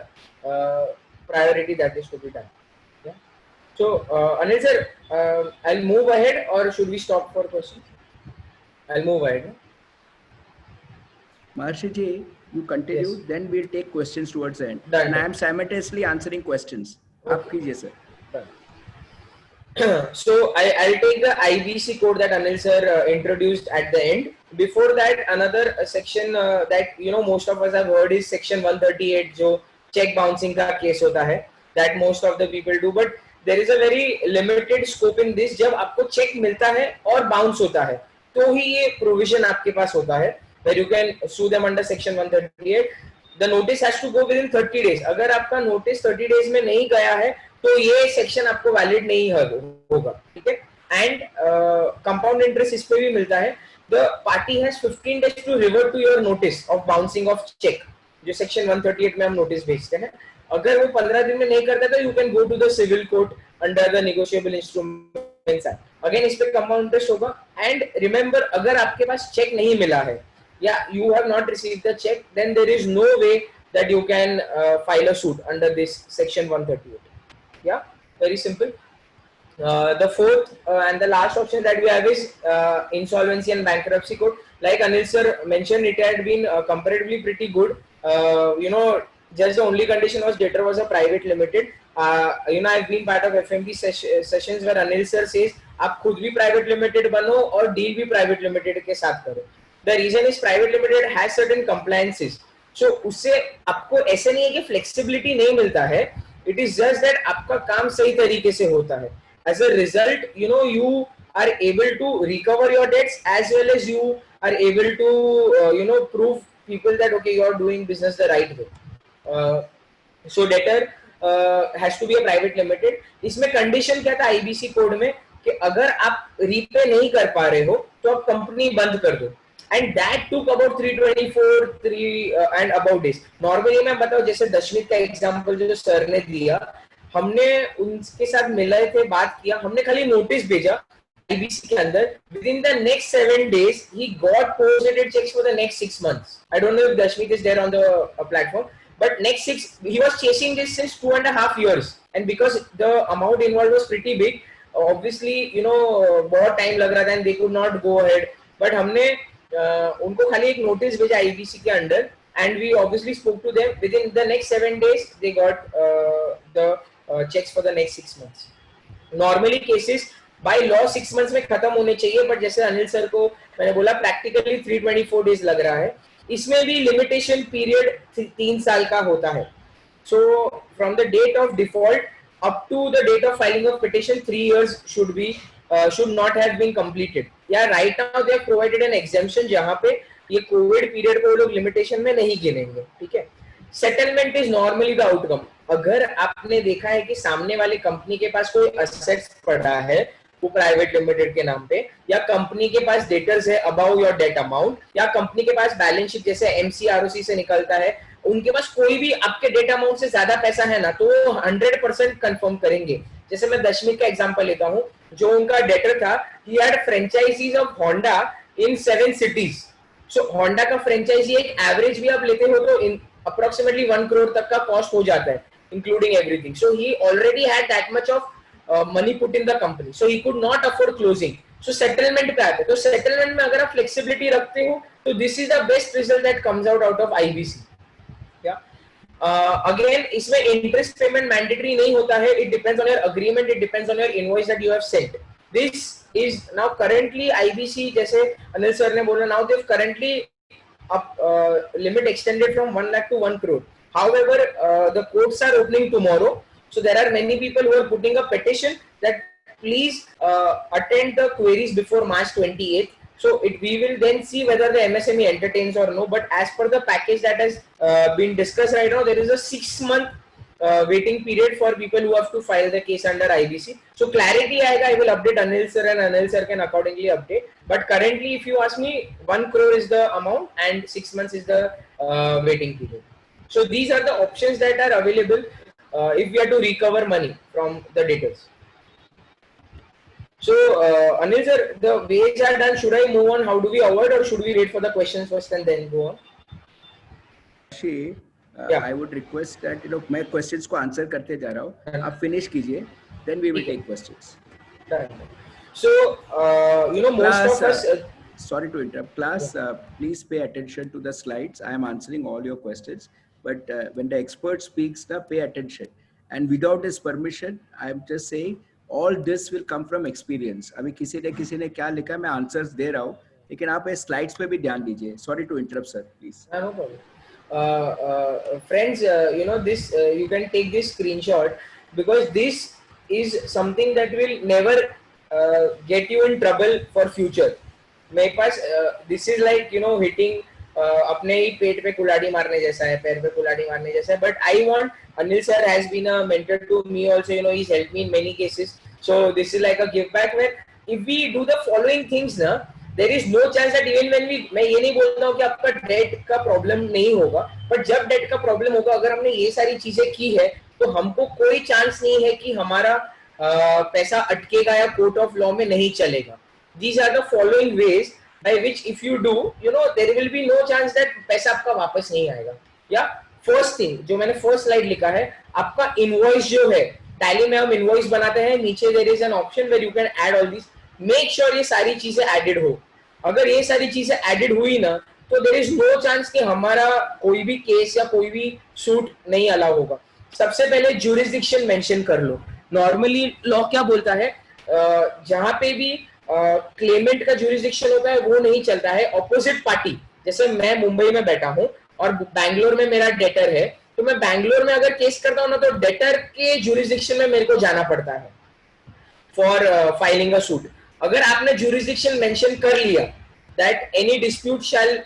Speaker 2: priority that is to be done. Yeah. So Anil sir, I'll move ahead or should we stop for questions? I'll move ahead.
Speaker 1: Maharshi ji, you continue, yes. Then we'll take questions towards the end.
Speaker 2: Done.
Speaker 1: And I am simultaneously answering questions. Okay. आप कीजिए sir.
Speaker 2: So I'll take the IBC code that Anil sir introduced at the end. Before that, another section that most of us have heard is section 138, जो check bouncing का case होता है, that most of the people do. But there is a very limited scope in this. जब आपको check मिलता है और bounce होता है, तो ही ये provision आपके पास होता है, where you can sue them under section 138. The notice has to go within 30 days. अगर आपका notice 30 days में नहीं गया है, तो ये सेक्शन आपको वैलिड नहीं होगा. ठीक है. एंड कंपाउंड इंटरेस्ट इस पे भी मिलता है. The party has 15 days to revert to your notice of bouncing of cheque, जो सेक्शन 138 में हम नोटिस भेजते हैं. अगर वो 15 दिन में नहीं करता तो you can go to the civil court under the negotiable instruments act. Again इस पे कंपाउंड इंटरेस्ट होगा. एंड रिमेंबर, अगर आपके पास चेक नहीं मिला है या you have not received the cheque, then there is no way that you can file a suit under this section 138. Yeah, very simple. The fourth and the last option that we have is insolvency and bankruptcy code. Like Anil sir mentioned, it had been comparatively pretty good. Just the only condition was debtor was a private limited. I've been part of FMP sessions where Anil sir says आप खुद भी private limited बनो और deal भी private limited के साथ करो. The reason is private limited has certain compliances. So उससे आपको ऐसे नहीं है कि flexibility नहीं मिलता है. It is just that आपका काम सही तरीके से होता है. As a result, you are able to recover your debts as well as you are able to, prove people that okay, you are doing business the right way. So debtor has to be a private limited. इसमें condition क्या था IBC code में कि अगर आप repay नहीं कर पा रहे हो तो आप कंपनी बंद कर दो. And that took about 324 and about days. Normally मैं बताऊं जैसे दशमित का एग्जांपल जो सर ने दिया, हमने उनके साथ मिले थे, बात किया, हमने खाली नोटिस भेजा IBC के अंदर. Within the next 7 days, he got post-dated checks for the next 6 months. I don't know if Dashmit is there on the platform, but next 6, he was chasing this since 2.5 years. And because the amount involved was pretty big, obviously, you know, बहुत time लग रहा था and they could not go ahead. But हमने उनको खाली एक notice भेजा IBC के अंदर, and we obviously spoke to them. Within the next 7 days, they got the checks for the next 6 months. Normally cases by law 6 months में खत्म होने चाहिए, बट जैसे अनिल सर को मैंने बोला प्रैक्टिकली 324 डेज लग रहा है. इसमें भी लिमिटेशन पीरियड 3 साल का होता है. So from the date of default up to the date of filing of petition 3 years should not have been completed. या right now they have provided an exemption जहां पे ये कोविड पीरियड को लोग लिमिटेशन में नहीं गिनेंगे. ठीक है. Settlement is normally the outcome. अगर आपने देखा है कि सामने वाली कंपनी के पास कोई असेट्स पड़ा है वो प्राइवेट लिमिटेड के नाम पे, या कंपनी के पास डेटर्स है अबाउ योर डेट अमाउंट, या कंपनी के पास बैलेंस शीट जैसे एमसीआरओसी से निकलता है, उनके पास कोई भी आपके डेट अमाउंट से ज्यादा पैसा है ना, तो 100% कंफर्म करेंगे. जैसे मैं दशमित का एग्जांपल लेता हूं, जो उनका डेटर था, he had franchises of Honda in 7 cities. So Honda का फ्रेंचाइजी एक एवरेज भी आप लेते हो तो इन अप्रोक्सीमेटली 1 करोड़ तक का कॉस्ट हो जाता है including everything. So he already had that much of money put in the company, so he could not afford closing. So settlement पे आते हैं. तो settlement में अगर आप flexibility रखते हो तो this is the best result that comes out of IBC. Yeah. Again इसमें interest payment mandatory नहीं होता है. It depends on your agreement. It depends on your invoice that you have sent. This is now currently IBC जैसे Anil sir ने बोला, now they've currently limit extended from 1 lakh to 1 crore. However, the courts are opening tomorrow. So there are many people who are putting a petition that please attend the queries before March 28th. So we will then see whether the MSME entertains or no. But as per the package that has been discussed right now, there is a 6-month waiting period for people who have to file the case under IBC. So clarity आएगा, I will update Anil sir and Anil sir can accordingly update. But currently, if you ask me, 1 crore is the amount and 6 months is the waiting period. So these are the options that are available. If we are to recover money from the debtors. So Anil sir, the ways are done. Should I move on? How do we avoid, or should we wait for the questions first and then go on?
Speaker 1: I would request that मैं questions को answer करते जा रहा हूँ, आप finish कीजिए, then we will take questions.
Speaker 2: So most of us.
Speaker 1: Sorry to interrupt. Class, please pay attention to the slides. I am answering all your questions. But when the expert speaks, pay attention. And without his permission, I am just saying all this will come from experience. अभी किसी ने क्या लिखा, मैं answers दे रहा हूँ, लेकिन आप इस slides पे भी ध्यान दीजिए. Sorry to interrupt, sir. Please.
Speaker 2: No problem. Friends, this you can take this screenshot because this is something that will never get you in trouble for future. मेरे पास this is like hitting अपने ही पेट पे कुल्हाड़ी मारने जैसा है, पैर पे कुल्हाड़ी मारने जैसा है. But I want, Anil sir has been a mentor to me also, he has helped me in many cases. So this is like a give back where if we do the following things ना, there is no chance that even when we, मैं ये नहीं बोलता हूँ कि आपका date का problem नहीं होगा, बट जब डेट का प्रॉब्लम होगा, अगर हमने ये सारी चीजें की है तो हमको कोई चांस नहीं है कि हमारा पैसा अटकेगा या कोर्ट ऑफ लॉ में नहीं चलेगा. These are the following ways by which if you do, there will be no chance that पैसा आपका वापस नहीं आएगा. या फर्स्ट थिंग जो मैंने फर्स्ट स्लाइड लिखा है, आपका इनवॉइस जो है, टैली में हम इनवॉइस बनाते हैं, नीचे there is an option where you can add all this. Make sure ये सारी चीजें एडेड हो. अगर ये सारी चीजें एडेड हुई ना, तो देयर इज नो चांस कि हमारा कोई भी केस या कोई भी सूट नहीं अलाउ होगा. सबसे पहले ज्यूरिसडिक्शन मेंशन कर लो. नॉर्मली लॉ क्या बोलता है, जहां पे भी क्लेमेंट का ज्यूरिसडिक्शन होता है वो नहीं चलता है. ऑपोजिट पार्टी, जैसे मैं मुंबई में बैठा हूं और बैंगलोर में मेरा डेटर है, तो मैं बैंगलोर में अगर केस करता हूं ना, तो डेटर के ज्यूरिसडिक्शन में मेरे को जाना पड़ता है फॉर फाइलिंग अ सूट. अगर आपने ज्यूरिसडिक्शन मेंशन कर लिया that any dispute shall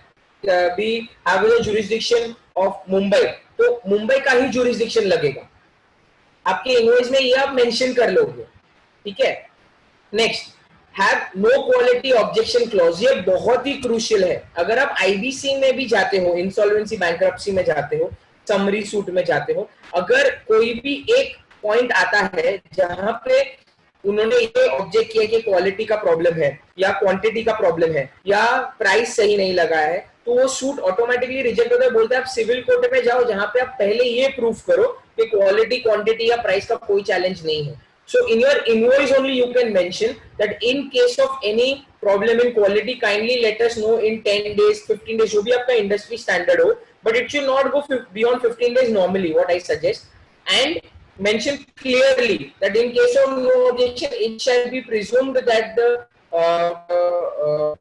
Speaker 2: be having a jurisdiction of Mumbai, तो मुंबई का ही jurisdiction लगेगा आपके इनवॉइस में, ये आप मेंशन कर लोगे, ठीक है। Next, have no quality objection clause, ये बहुत ही क्रूशियल है। अगर आप आईबीसी में भी जाते हो, इंसॉल्वेंसी बैंक्रप्सी में जाते हो, समरी सूट में जाते हो, अगर कोई भी एक पॉइंट आता है जहां पे उन्होंने ये ऑब्जेक्ट किया कि क्वालिटी का प्रॉब्लम है या क्वांटिटी का प्रॉब्लम है या प्राइस सही नहीं लगा है, तो वो सूट ऑटोमेटिकली रिजेक्ट होता है। बोलते हैं आप सिविल कोर्ट में जाओ जहां पे आप पहले ये प्रूफ करो कि क्वालिटी, क्वांटिटी या प्राइस का कोई चैलेंज नहीं है। So in your invoice only you can mention that in case of any problem in quality, kindly let us know in 10 days, 15 days, जो भी आपका industry standard हो, but it should not go beyond 15 days normally, what I suggest. And mention clearly that in case of no objection, it shall be presumed that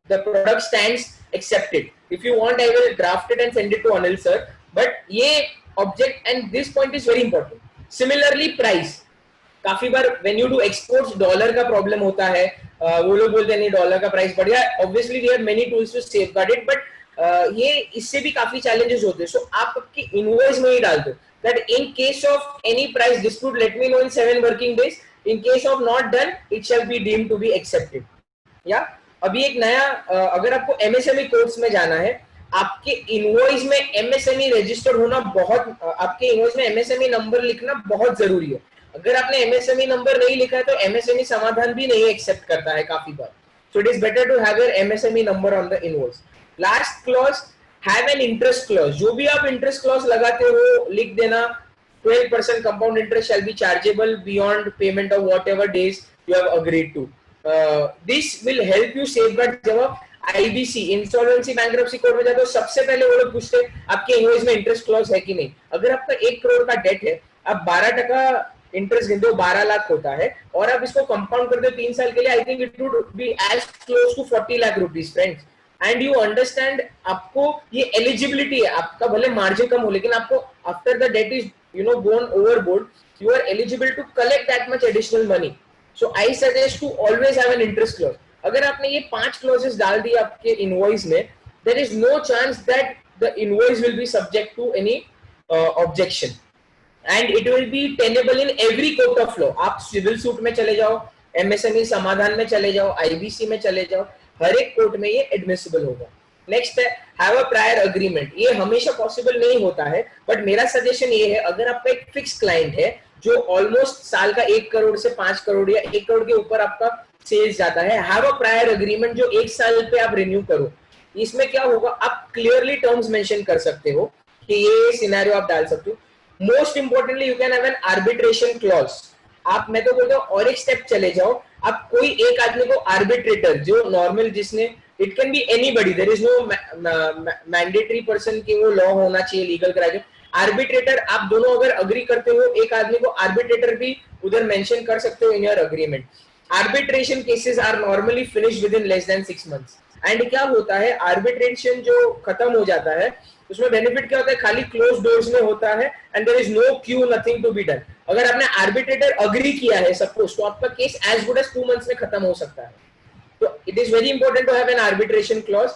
Speaker 2: the product stands accepted. If you want, I will draft it and send it to Anil sir. But ये object and this point is very important. Similarly, price. काफी बार when you do exports dollar का problem होता है, वो लोग बोलते हैं नहीं डॉलर का प्राइस बढ़ गया, obviously we have many tools to safeguard it, but ये इससे भी काफी चैलेंजेस होते हैं। सो आप आपकी इनवॉइस में ही डाल दो that in case of any price dispute let me know in 7 working days, in case of not done it shall be deemed to be accepted. या अभी एक नया अगर आपको एमएसएमई कोर्स में जाना है, आपके इनवॉइस में एमएसएमई रजिस्टर्ड होना बहुत, आपके इनवॉइस में एमएसएमई नंबर लिखना बहुत जरूरी है। अगर आपने एमएसएमई नंबर नहीं लिखा है तो एमएसएमई समाधान भी नहीं एक्सेप्ट करता है काफी बार। So it is better to have your MSME number on the invoice. Last clause, have an interest clause. जो भी आप इंटरेस्ट क्लॉज लगाते हो लिख देना, 12% compound interest shall be chargeable beyond payment of whatever days you have agreed to. This will help you safeguard. जब आप IBC, insolvency bankruptcy court में जाते हो, सबसे पहले वो लोग पूछते हैं आपके इनवॉइस में इंटरेस्ट क्लॉज है कि नहीं। अगर आपका 1 करोड़ का डेट है, आप 12% इंटरेस्ट गिनते हो, 12 लाख होता है, और आप इसको कंपाउंड करते हो 3 साल के लिए, I think it would be as close to 40 lakh rupees friends. And you understand, आपको ये एलिजिबिलिटी है, आपका भले मार्जिन कम हो लेकिन आपको after the date is gone overboard, you are eligible to collect that much additional money. So I suggest to always have an interest clause. अगर आपने ये 5 क्लॉजेस डाल दिए आपके इनवॉइस में, there is no chance that the invoice will be subject to any objection and it will be tenable in every court of law. आप civil suit में चले जाओ, एमएसएमई समाधान में चले जाओ, आईबीसी में चले जाओ, हर एक कोर्ट में ये एडमिसिबल होगा। नेक्स्ट है हैव अ प्रायर अग्रीमेंट। ये हमेशा पॉसिबल नहीं होता है, बट मेरा सजेशन ये है, अगर आपका एक फिक्स क्लाइंट है जो ऑलमोस्ट साल का 1 करोड़ से 5 करोड़ या 1 करोड़ के ऊपर आपका सेल्स जाता है, हैव अ प्रायर अग्रीमेंट जो 1 साल पे आप रिन्यू करो। इसमें क्या होगा, आप क्लियरली टर्म्स मेंशन कर सकते हो कि ये सिनेरियो आप डाल सकते हो। Most importantly you can have an arbitration clause. आप, मैं तो बोलता हूँ और एक स्टेप चले जाओ, आप कोई एक आदमी को आर्बिट्रेटर, जो नॉर्मल, जिसने, it can be anybody, there is no mandatory person कि वो लॉ होना चाहिए, लीगल ग्रेजुएट, आर्बिट्रेटर, आप दोनों अगर अग्री करते हो एक आदमी को आर्बिट्रेटर भी उधर मेंशन कर सकते हो in your agreement. Arbitration cases are normally finished within less than 6 months. And क्या होता है, आर्बिट्रेशन जो खत्म हो जाता है उसमें बेनिफिट क्या होता है, खाली क्लोज डोर्स में होता है and there is no queue, nothing to be done. अगर आपने आर्बिट्रेटर अग्री किया है सपोज, तो आपका case as good as 2 months में खत्म हो सकता है। तो it is very important to have an arbitration clause.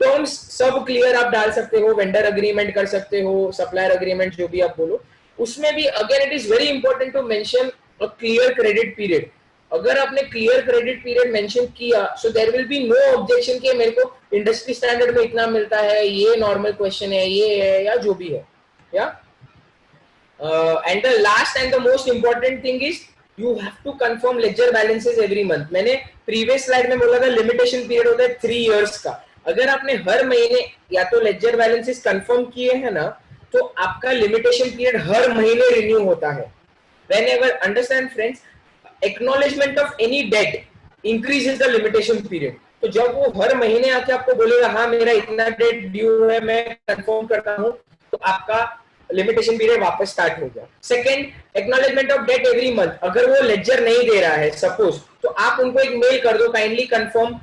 Speaker 2: Terms सब क्लियर आप डाल सकते हो, वेंडर अग्रीमेंट कर सकते हो, सप्लायर अग्रीमेंट, जो भी आप बोलो। उसमें भी again it is very important to mention a clear credit period. अगर आपने क्लियर क्रेडिट पीरियड मेंशन किया, so there will be no objection कि मेरे को इंडस्ट्री स्टैंडर्ड में इतना मिलता है, ये नॉर्मल क्वेश्चन है, ये है, या जो भी है। या and the last and the most important thing is you have to confirm ledger balances every month. मैंने प्रीवियस स्लाइड में बोला था लिमिटेशन पीरियड होता है 3 इयर्स का। अगर आपने हर महीने या तो लेजर बैलेंसेस कंफर्म किए हैं ना, तो आपका लिमिटेशन पीरियड हर महीने रिन्यू होता है। Whenever, understand friends, acknowledgement of any debt increases the limitation period. तो जब वो हर महीने आके आपको बोलेगा हाँ मेरा इतना डेट ड्यू है, मैं कंफर्म करता हूँ, तो आपका लिमिटेशन पीरियड वापस स्टार्ट हो गया। Second, acknowledgement of debt every month. अगर वो लेजर नहीं दे रहा है सपोज, तो आप उनको एक मेल कर दो, kindly confirm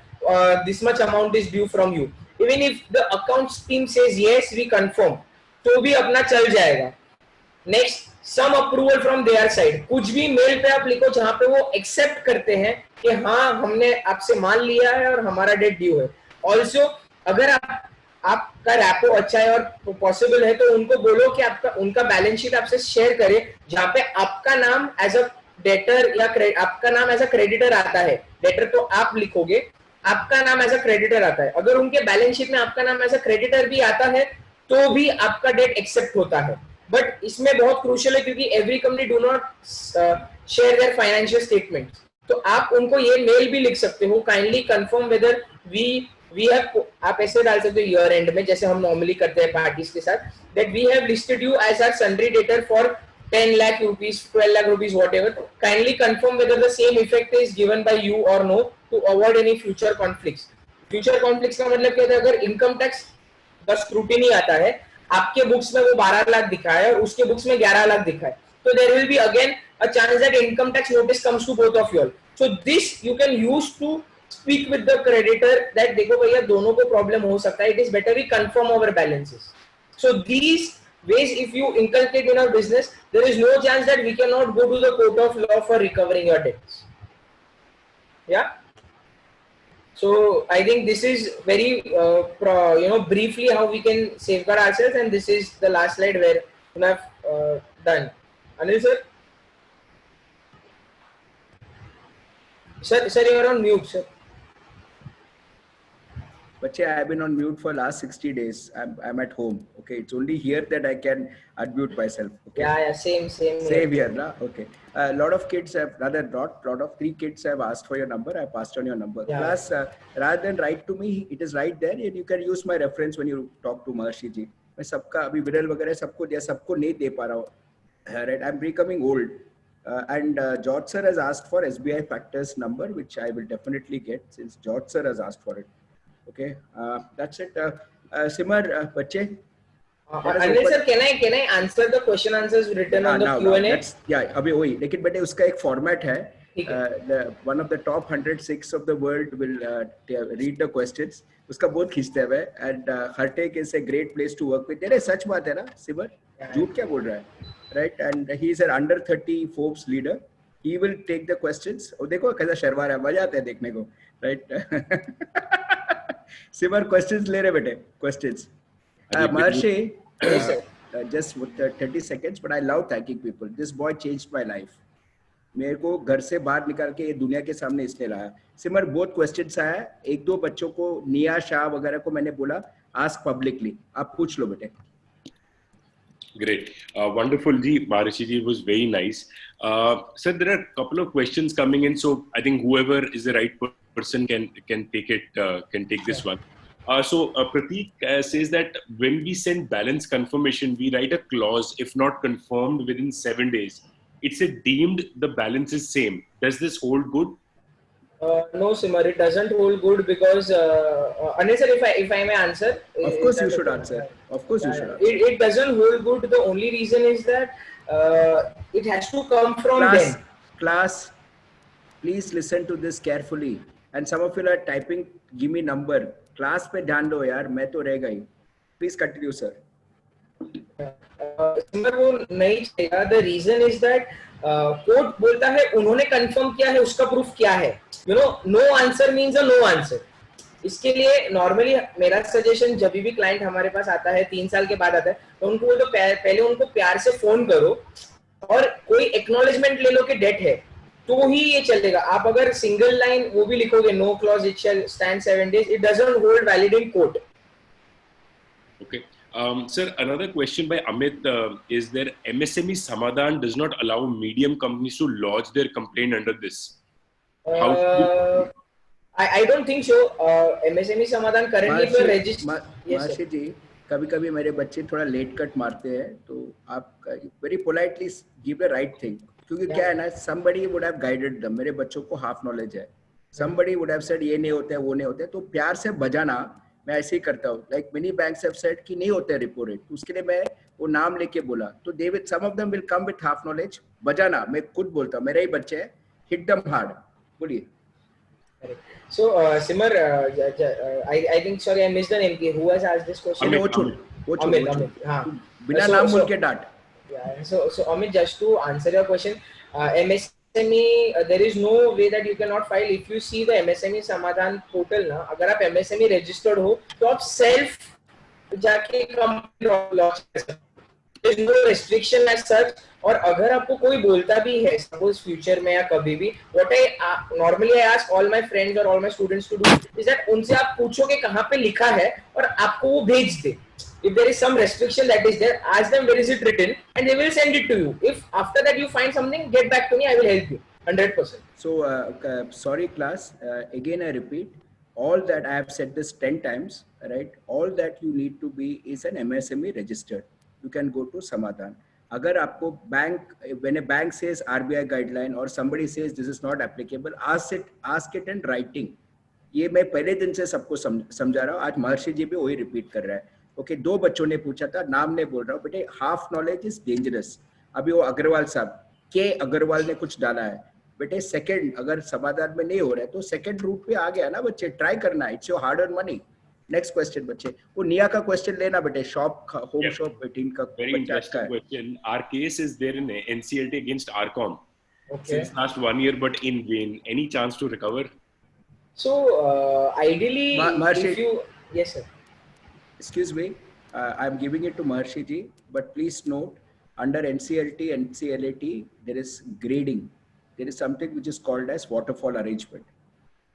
Speaker 2: this much amount is due from you. Even if the accounts team says yes we confirm, तो भी अपना चल जाएगा। Next, some approval from their side. कुछ भी मेल पे आप लिखो जहां पे वो एक्सेप्ट करते हैं कि हाँ हमने आपसे मान लिया है और हमारा डेट ड्यू है। ऑल्सो अगर आप आपका रैपो अच्छा है और पॉसिबल है तो उनको बोलो कि आपका उनका बैलेंस शीट आपसे शेयर करे जहां पे आपका नाम एज अ डेटर या आपका नाम एज अ क्रेडिटर आता है. डेटर तो आप लिखोगे, आपका नाम एज अ क्रेडिटर आता है. अगर उनके बैलेंस शीट में आपका नाम एज अ क्रेडिटर भी आता है तो भी आपका डेट एक्सेप्ट होता है. बट इसमें बहुत क्रूशियल है क्योंकि every company do not share their financial statement. तो आप उनको ये मेल भी लिख सकते हो, kindly confirm whether we have, आप ऐसे डाल सकते हो ईयर एंड में जैसे हम नॉर्मली करते हैं पार्टीज के साथ, that we have listed you as our sundry debtor for 10 lakh rupees, 12 lakh rupees, whatever. Kindly confirm whether the same effect is given by you or no to avoid any future conflicts. Future conflicts का मतलब क्या होता है, अगर income tax का scrutiny आता है, आपके बुक्स में वो 12 लाख दिखा है और उसके बुक्स में 11 लाख दिखा है, तो there will be again a chance that income tax notice comes to both of you all. So this you can use to speak with the creditor that देखो भैया दोनों को प्रॉब्लम हो सकता है, it is better we confirm our balances. So these ways if you inculcate in our business, there is no chance that we cannot go to the court of law for recovering your debts. Yeah. So I think this is very briefly how we can safeguard ourselves, and this is the last slide where we have done. Anil sir. Sir, you are on mute, sir.
Speaker 1: Bache, I've been on mute for last 60 days. I'm at home. Okay, it's only here that I can unmute myself. Okay.
Speaker 2: Yeah, same
Speaker 1: here, na? Okay. A lot of kids have, rather not, lot of 3 kids have asked for your number. I passed on your number.
Speaker 2: Yeah.
Speaker 1: Plus, rather than write to me, it is right there, and you can use my reference when you talk to Maharshi ji. मैं सबका अभी विरल वगैरह सबको दिया, सबको नहीं दे पा रहा हूँ. Right, I'm becoming old. And George sir has asked for SBI Factors number, which I will definitely get since George sir has asked for it. Okay, that's it. Simar, Bache.
Speaker 2: Anil sir, can I answer the question answers written on the Q&A?
Speaker 1: Yeah, अभी वही. लेकिन बेटे उसका एक format है. One of the top 106 of the world will read the questions. उसका बहुत खींचते हैं and Hartek is a great place to work with. तेरे सच बात है ना, सिमर? झूठ क्या बोल रहा है? Right, and he is an under 30 Forbes leader. He will take the questions. और देखो कैसा शर्मा रहा है, मजा आता है देखने को. Right. Simar, questions ले रहे बेटे, questions. Maharshi, just 30 seconds, but I love thanking people. This boy changed my life. मेरे को घर से बाहर निकाल के ये दुनिया के सामने इसलिए लाया. सिमर, बहुत क्वेश्चंस आया. 1-2 बच्चों को, निया शाह वगैरह को मैंने बोला, ask publicly. आप पूछ लो बेटे.
Speaker 3: Great. Wonderful, Ji. Maharishi Ji, was very nice. Sir, there are a couple of questions coming in, so I think whoever is the right person can take it, can take this one. So Prateek says that when we send balance confirmation, we write a clause, if not confirmed within 7 days. It's deemed the balance is same. Does this hold good?
Speaker 2: No, Simar, it doesn't hold good because Anil sir, if I may answer.
Speaker 1: Of course you should answer. Of course you should answer.
Speaker 2: It doesn't hold good. The only reason is that it has to come from them.
Speaker 1: Class, please listen to this carefully. And some of you are typing, give me number. Class पे ध्यान दो यार, मैं तो रह गई. Please continue, sir.
Speaker 2: Simar, वो नहीं चलेगा. The reason is that court बोलता है उन्होंने कंफर्म किया है, उसका प्रूफ क्या है? No answer means a no answer. इसके लिए नॉर्मली मेरा सजेशन, जब भी क्लाइंट हमारे पास आता है 3 साल के बाद आता है, तो उनको बोलो पहले उनको प्यार से फोन करो और कोई एक्नॉलेजमेंट ले लो कि डेट है, तो ही ये चलेगा. आप अगर सिंगल लाइन वो भी लिखोगे, no clause it shall stand 7 days, it doesn't hold valid in court.
Speaker 3: Okay. Sir, another question by Amit is there MSME Samadhan does not allow medium companies to lodge their complaint under this.
Speaker 2: I don't think so. MSME Samadhan currently पे register.
Speaker 1: माशी जी, कभी-कभी मेरे बच्चे थोड़ा late cut मारते हैं, तो आप very politely give the right thing. क्योंकि क्या है ना, somebody would have guided them. मेरे बच्चों को half knowledge है. Somebody would have said ये नहीं होता है, वो नहीं होता है, तो प्यार से बजाना. मैं ऐसे ही करता हूँ. Like many banks have said कि नहीं होता है repo rate. उसके लिए मैं वो नाम लेके बोला. तो they will, some of them will come with half knowledge. बजाना, मैं खुद बोलता हूँ. मेरे ही बच्चे हैं. Hit them hard. बोलिए.
Speaker 2: So Simar, I think, sorry, I missed the name. Who has asked this question?
Speaker 1: Amit. हाँ. बिना नाम बोल के डांट.
Speaker 2: Yeah. So Amit, just to answer your question, MSME, there is no way that you cannot file. If you see the MSME Samadhan portal ना, अगर आप MSME registered हो, तो आप self जाके कंपनी लॉन्च कर सकते हो। There is no restriction as such। और अगर आपको कोई बोलता भी है सपोज फ्यूचर में या कभी भी, what I normally I ask all my friends or all my students to do is that उनसे आप पूछो कि कहाँ पे लिखा है और आपको वो भेज दे। If there is some restriction that is there, ask them where is it written and they will send it to you. If after that you find something, get back to me, I will help you 100%.
Speaker 1: So sorry class, again I repeat, all that I have said this 10 times, right? All that you need to be is an MSME registered. You can go to Samadhan. Agar aapko bank, when a bank says RBI guideline or somebody says this is not applicable, ask it in writing. ये मैं पहले दिन से सबको समझा रहा हूँ, आज महर्षि जी भी वही रिपीट कर रहा है। ओके, 2 बच्चों ने पूछा था, नाम नहीं बोल रहा हूँ बेटे, हाफ नॉलेज इज डेंजरस। अभी वो अग्रवाल साहब के अग्रवाल ने कुछ डाला है बेटे, सेकंड अगर समाधान में नहीं हो रहा है तो सेकंड रूट पे आ गया ना बच्चे, ट्राई करना, it's your hard earn money. Next question बच्चे, वो निया का क्वेश्चन लेना बेटे, शॉप होम शॉप 18 का
Speaker 3: very interesting question. Our case is there in NCLT against Arcom since last 1 year, but in vain. Any chance to recover?
Speaker 2: So ideally,
Speaker 1: Maharshi,
Speaker 2: if you, yes sir.
Speaker 1: Excuse me, I'm giving it to Maharshi ji, but please note, under NCLT, NCLAT, there is grading. There is something which is called as waterfall arrangement,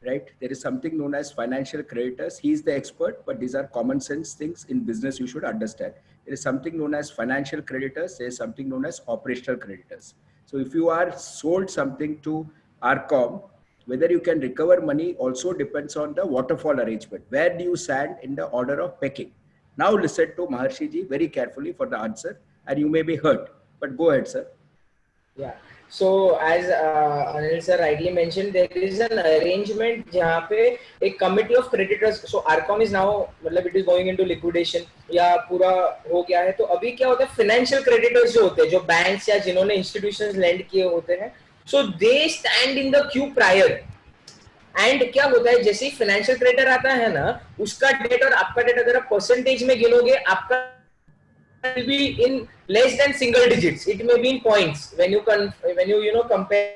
Speaker 1: right? There is something known as financial creditors. He is the expert, but these are common sense things in business you should understand. There is something known as financial creditors. There is something known as operational creditors. So if you are sold something to Arcom, whether you can recover money also depends on the waterfall arrangement. Where do you stand in the order of pecking? Now listen to Maharshi ji very carefully for the answer, and you may be hurt, but go ahead, sir.
Speaker 2: Yeah. So as Anil sir rightly mentioned, there is an arrangement जहाँ पे एक committee of creditors. So Arcom is now, मतलब it is going into liquidation या पूरा हो गया है, तो अभी क्या होता है, financial creditors जो होते हैं, जो banks या जिन्होंने institutions lend किए होते हैं, so they stand in the queue prior. And क्या होता है, जैसे ही financial creditor आता है ना, उसका डेट और आपका डेट अगर आप परसेंटेज में गिनोगे, आपका will be in less than single digits. It may be in points when you compare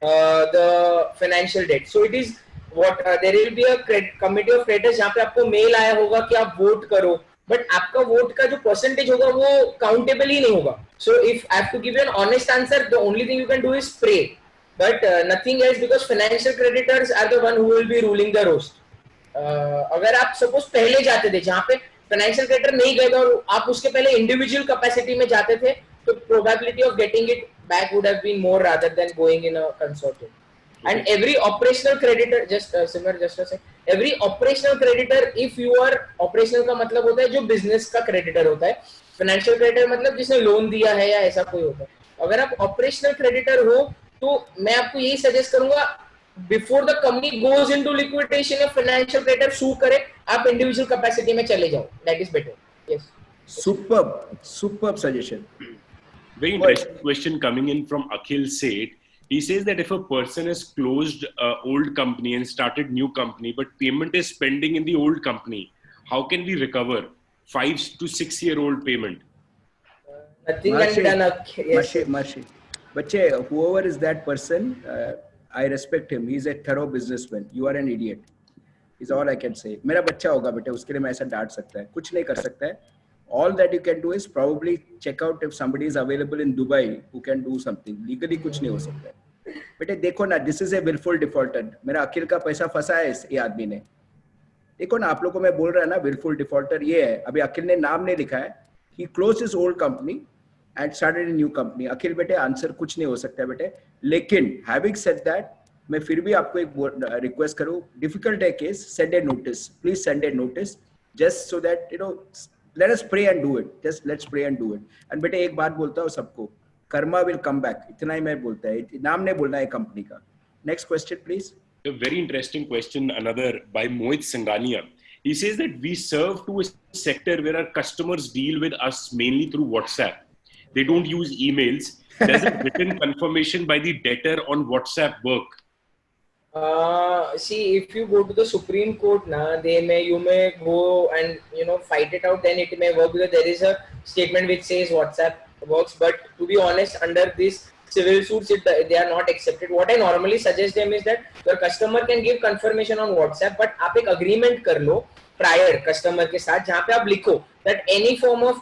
Speaker 2: the financial debt. So it is what there will be a committee of creditors जहाँ पे आपको mail आया होगा कि आप vote करो, but आपका vote का जो परसेंटेज होगा वो काउंटेबल ही नहीं होगा. So if I have to give you an honest answer, the only thing you can do is pray, but nothing else, because financial creditors are the one who will be ruling the roast. अगर आप suppose पहले जाते थे जहाँ पे financial creditor नहीं गए थे और आप उसके पहले इंडिविजुअल कैपेसिटी में जाते थे, तो probability of getting it back would have been more rather than going in a consortium. And every operational creditor, just Simar, just a sec, every operational creditor, if you are operational का मतलब होता है जो business का creditor होता है, financial creditor मतलब जिसने लोन दिया है या ऐसा कोई होता है. अगर आप operational creditor हो तो मैं आपको यही suggest करूंगा, before the company goes into liquidation, a financial creditor sue करे, आप individual capacity में चले जाओ, that is better. Yes.
Speaker 1: Superb suggestion.
Speaker 3: Very interesting question coming in from Akhil Seth. He says that if a person has closed old company and started new company, but payment is pending in the old company, how can we recover 5 to 6 year old payment?
Speaker 2: Nothing can be done. Yes.
Speaker 1: Mashi. Bache, whoever is that person, I respect him. He's a thorough businessman. You are an idiot. Is all I can say. मेरा बच्चा होगा बेटे, उसके लिए मैं ऐसा डांट सकता है, कुछ नहीं कर सकता है. All that you can do is probably check out if somebody is available in Dubai who can do something. Legally कुछ नहीं हो सकता है. बेटे देखो ना, this is a willful defaulter. मेरा अखिल का पैसा फंसा है ये आदमी ने. देखो ना, आप लोगों को मैं बोल रहा है ना, willful defaulter ये है. अभी अखिल ने नाम नहीं लिखा है. He closed his old company and started a new company. अखिल बेटे आंसर कुछ नहीं हो सकता है बेटे. लेकिन having said that, मैं फिर भी आपको एक रिक्वेस्ट करूँ, difficult है case, send a notice. Please send a notice, just so that let us pray and do it. Just let's pray and do it. And बेटे एक बात बोलता हूँ सबको, karma will come back. इतना ही मैं बोलता है, नाम नहीं बोलना है कंपनी का. Next question, please.
Speaker 3: A very interesting question, another by Mohit Sangania. He says that we serve to a sector where our customers deal with us mainly through WhatsApp. They don't use emails. Does a written confirmation by the debtor on WhatsApp work?
Speaker 2: See, if you go to the Supreme Court, you may go and fight it out. Then it may work, because there is a statement which says WhatsApp works. But to be honest, under this civil suits, they are not accepted. What I normally suggest them is that your customer can give confirmation on WhatsApp, but आप एक agreement कर लो prior customer के साथ, जहाँ पे आप लिखो that any form of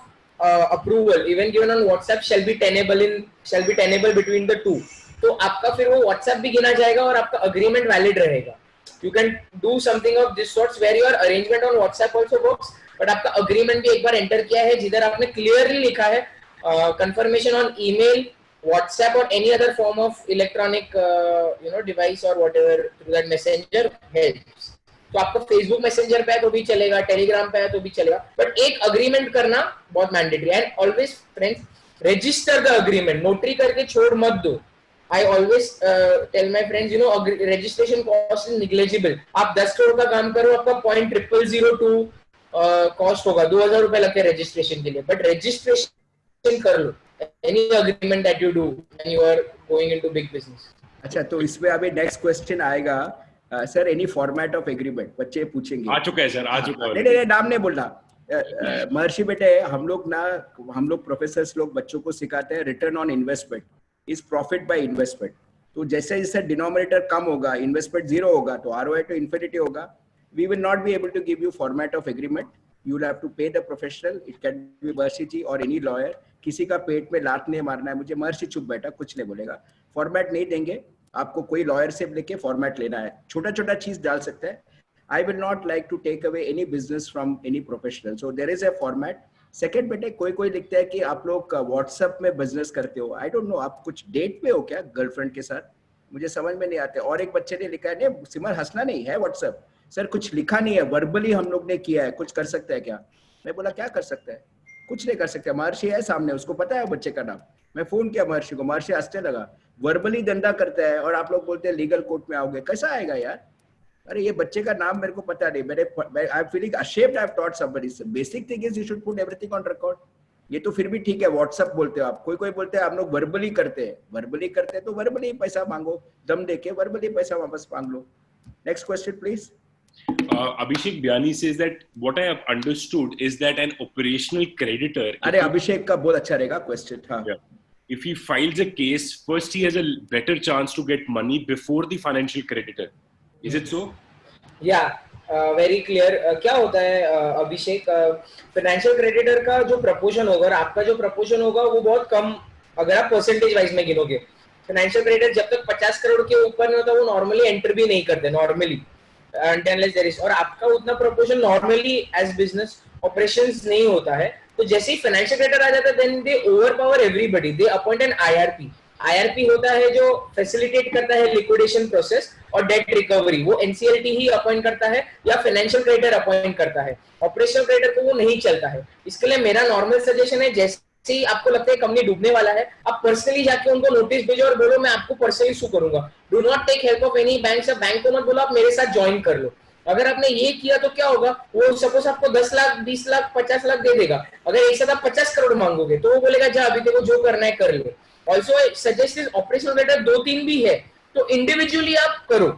Speaker 2: approval even given on WhatsApp shall be tenable between the two. तो आपका फिर वो WhatsApp भी गिना जाएगा और आपका agreement valid रहेगा. You can do something of this sorts where your arrangement on WhatsApp also works, but आपका agreement भी एक बार enter किया है जिधर आपने clearly लिखा है confirmation on email, WhatsApp or any other form of electronic device or whatever through that messenger helps. तो आपका Facebook मैसेंजर पे है तो भी चलेगा, टेलीग्राम पे है तो भी चलेगा, बट एक अग्रीमेंट करना बहुत मैंडेटरी है. And always friends register the agreement, notary करके छोड़ मत दो. I always tell my friends, registration cost is negligible. आप 10 करोड़ का काम करो, आपका 0.0002 कॉस्ट होगा, 2000 रुपए लगते हैं रजिस्ट्रेशन के लिए, बट रजिस्ट्रेशन कर लो. Any agreement that you do when you are going into big business.
Speaker 1: अच्छा, तो इसमें अभी नेक्स्ट क्वेश्चन आएगा. Sir any format of agreement बच्चे पूछेंगे.
Speaker 3: आ चुका है सर, आ चुका है.
Speaker 1: नहीं नाम नहीं बोलना. महर्षि बेटे, हम लोग प्रोफेसर्स लोग बच्चों को सिखाते हैं return on investment is profit by investment. तो जैसे जैसे डिनोमिनेटर कम होगा, इन्वेस्टमेंट जीरो होगा, तो ROI तो इन्फिनिटी होगा. We will not be able to give you format of agreement. You will have to pay the professional. It can be Maharshi ji और any lawyer. किसी का पेट में लात नहीं मारना है मुझे. महर्षि चुप बैठा, कुछ नहीं बोलेगा. फॉर्मेट नहीं देंगे आपको. कोई लॉयर से लेके फॉर्मेट लेना है, छोटा छोटा चीज डाल सकते हैं. I will not like to take away any business from any professional. So there is a format. Second बेटे, कोई लिखता है कि आप लोग WhatsApp में बिजनेस करते हो. I don't know, आप कुछ डेट पे हो क्या गर्लफ्रेंड के साथ? मुझे समझ में नहीं आते. और एक बच्चे ने लिखा है, नहीं सिमर हंसना नहीं है, WhatsApp सर कुछ लिखा नहीं है, वर्बली हम लोग ने किया है, कुछ कर सकते हैं क्या? मैं बोला क्या कर सकते हैं? कुछ नहीं कर सकते. महर्षि है सामने, उसको पता है बच्चे का नाम. मैं फोन किया महर्षि को, महर्षि हंसने लगा. वर्बली धंधा करता है और आप लोग बोलते हैं लीगल कोर्ट में आओगे. कैसा आएगा यार? अरे ये बच्चे का नाम मेरे को पता नहीं. I am feeling ashamed I have taught somebody. Basic thing is you should put everything on record. ये तो फिर भी ठीक है, व्हाट्सएप बोलते हो आप. कोई बोलते हैं हम लोग वर्बली करते हैं तो वर्बली पैसा मांगो, दम देके वर्बली पैसा वापस मांग लो. Next question please.
Speaker 3: Abhishek Biani says that what I have understood is that an operational creditor.
Speaker 1: अरे अभिषेक का बहुत अच्छा रहेगा क्वेश्चन. हाँ.
Speaker 3: If he files a case, first he has a better chance to get money before the financial creditor. Is it so?
Speaker 2: Yeah, very clear. क्या होता है अभिषेक, financial creditor का जो प्रपोर्शन होगा और आपका जो प्रपोर्शन होगा वो बहुत कम, अगर आप परसेंटेज वाइज में गिनोगे. फाइनेंशियल क्रेडिटर जब तक 50 करोड़ के ऊपर नहीं होता वो नॉर्मली एंटर भी नहीं करते नॉर्मली, अनलेस देयर इज. और आपका उतना proportion normally as business operations नहीं होता है. तो जैसे ही फाइनेंशियल क्रेडिटर आ जाता है then they overpower everybody. They appoint an IRP होता है जो फैसिलिटेट करता है लिक्विडेशन प्रोसेस और डेट रिकवरी. वो NCLT ही अपॉइंट करता है या फाइनेंशियल क्रेडिटर अपॉइंट करता है. ऑपरेशनल क्रेडिटर को वो नहीं चलता है. इसके लिए मेरा नॉर्मल सजेशन है, जैसे ही आपको लगता है कंपनी डूबने वाला है, आप पर्सनली जाके उनको नोटिस भेजो और बोलो मैं आपको पर्सनली सू करूंगा. Do not take help of any bank. से बैंक को मत बोलो आप मेरे साथ ज्वाइन कर लो. अगर आपने ये किया तो क्या होगा, वो सपोज आपको 10 लाख 20 लाख 50 लाख दे देगा. अगर एक साथ आप 50 करोड़ मांगोगे तो वो बोलेगा जा अभी देखो जो करना है कर ले. Also suggest is operational creditor 2-3 भी है तो इंडिविजुअली आप करो.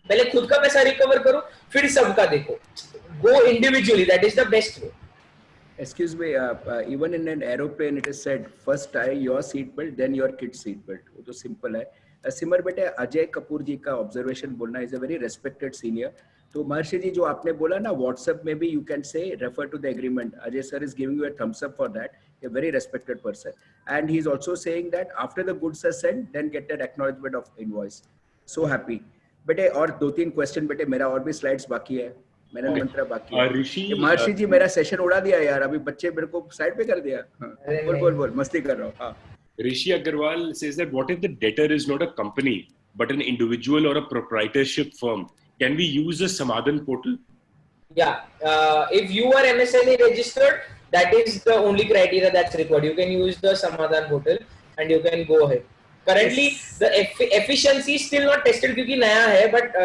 Speaker 2: पहले खुद का पैसा रिकवर करो फिर सबका देखो. Go individually, that is the best way.
Speaker 1: Excuse me, even in an aeroplane it is said first tie your seat belt then your kid's seat belt. वो तो सिंपल है. सिमर बेटे, अजय कपूर जी का ऑब्जर्वेशन बोलना is a very respected senior. तो महर्षि जी जो आपने बोला ना व्हाट्सएप में भी you can say refer to the agreement. Ajay sir is giving you a thumbs up for that. A very respected person, and he is also saying that after the goods are sent then get an acknowledgement of invoice. So happy बेटे. और 2-3 question बेटे, मेरा और भी slides बाकी है, मेरा मंत्र बाकी है. महर्षि जी मेरा सेशन उड़ा दिया यार, अभी बच्चे मेरे को साइड पे कर दिया. बोल मस्ती कर रहा हूँ. हाँ.
Speaker 3: Rishi Agarwal says that what if the debtor is not a company but an individual or a proprietorship firm? Can we use the Samadhan portal?
Speaker 2: Yeah, if you are MSME registered, that is the only criteria that's required. You can use the Samadhan portal and you can go ahead. Currently, the efficiency is still not tested क्योंकि नया है, but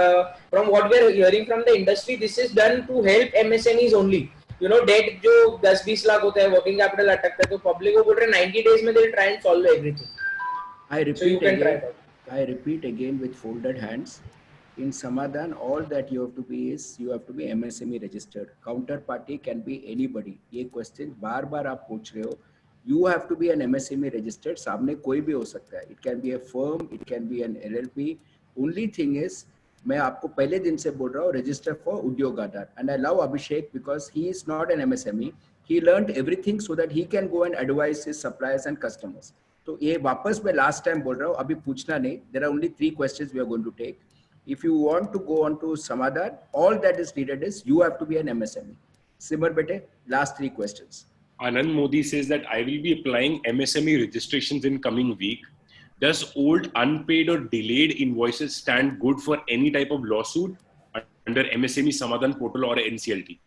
Speaker 2: from what we are hearing from the industry, this is done to help MSMEs only. You know, debt जो 10-20 लाख होता है, working capital अटकता है, तो public को बोल रहे हैं 90 days में they'll try and solve everything.
Speaker 1: I repeat
Speaker 2: so you can
Speaker 1: again,
Speaker 2: try that.
Speaker 1: I repeat again with folded hands. In Samadhan, all that you have to be is you have to be MSME registered. Counterparty can be anybody. ये question बार आप पूछ रहे हो. You have to be an MSME registered. सामने कोई भी हो सकता है. It can be a firm, it can be an LLP. Only thing is, मैं आपको पहले दिन से बोल रहा हूँ register for उद्योग आधार. And I love Abhishek because he is not an MSME. He learned everything so that he can go and advise his suppliers and customers. तो ये वापस मैं last time बोल रहा हूँ, अभी पूछना नहीं. There are only 3 questions we are going to take. If you want to go on to Samadhan, all that is needed is you have to be an MSME. Simar bete, last 3 questions.
Speaker 3: Anand Modi says that I will be applying MSME registrations in coming week. Does old unpaid or delayed invoices stand good for any type of lawsuit under MSME Samadhan portal or NCLT?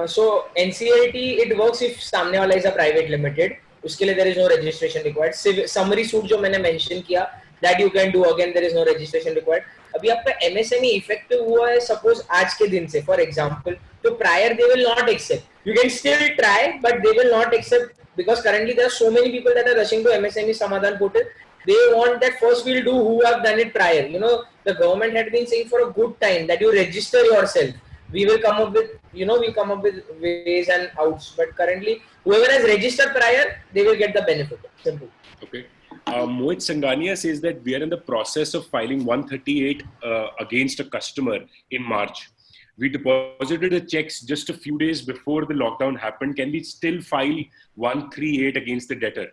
Speaker 2: So NCLT, it works if सामने वाला is a private limited. उसके लिए there is no registration required. Summary suit जो मैंने mention किया, that you can do again, there is no registration required. अभी आपका MSME effective हुआ है suppose आज के दिन से, for example, तो prior they will not accept. You can still try, but they will not accept because currently there are so many people that are rushing to MSME Samadhan portal. They want that first we'll do who have done it prior. You know, the government had been saying for a good time that you register yourself. We will come up with, we'll come up with ways and outs. But currently, whoever has registered prior, they will get the benefit. Simple.
Speaker 3: Okay. Mohit Sangania says that we are in the process of filing 138 against a customer in March. We deposited the checks just a few days before the lockdown happened. Can we still file 138 against the debtor?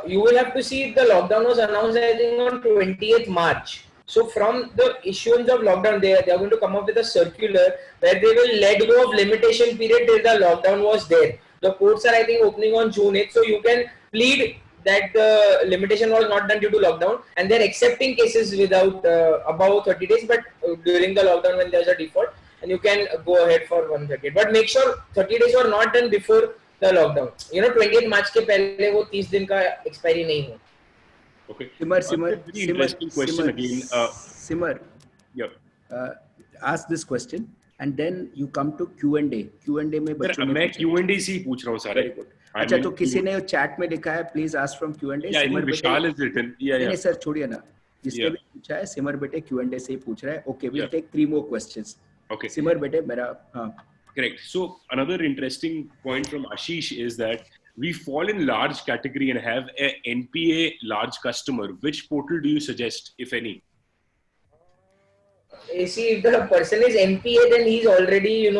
Speaker 2: You will have to see the lockdown was announced, I think, on 20th March. So from the issuance of lockdown, they are going to come up with a circular where they will let go of limitation period till the lockdown was there. The courts are, I think, opening on June 8th. So you can plead that the limitation was not done due to lockdown, and they're accepting cases without above 30 days, but during the lockdown when there's a default, and you can go ahead for 138. But make sure 30 days were not done before the lockdown. 20th March के पहले वो 30 दिन का expiry नहीं हो.
Speaker 3: Okay.
Speaker 1: Simar.
Speaker 3: Yeah.
Speaker 1: Ask this question and then you come to Q&A. Q&A में बच्चों ने
Speaker 3: मैं Q&A से ही पूछ रहा हूँ सारे.
Speaker 1: Very good. अच्छा तो किसी ने chat में लिखा है please ask from Q&A.
Speaker 3: Yeah, I think Vishal has written. Yeah.
Speaker 1: नहीं सर छोड़िए ना. जिसने भी पूछा है सिमर बेटे Q&A से ही पूछ रहा है. Okay, we'll take 3 more questions.
Speaker 3: Okay.
Speaker 1: सिमर बेटे मेरा हाँ.
Speaker 3: Correct. So another interesting point from Ashish is that we fall in large category and have a NPA large customer. Which portal do you suggest, if any?
Speaker 2: See, if the person is NPA, then he's already,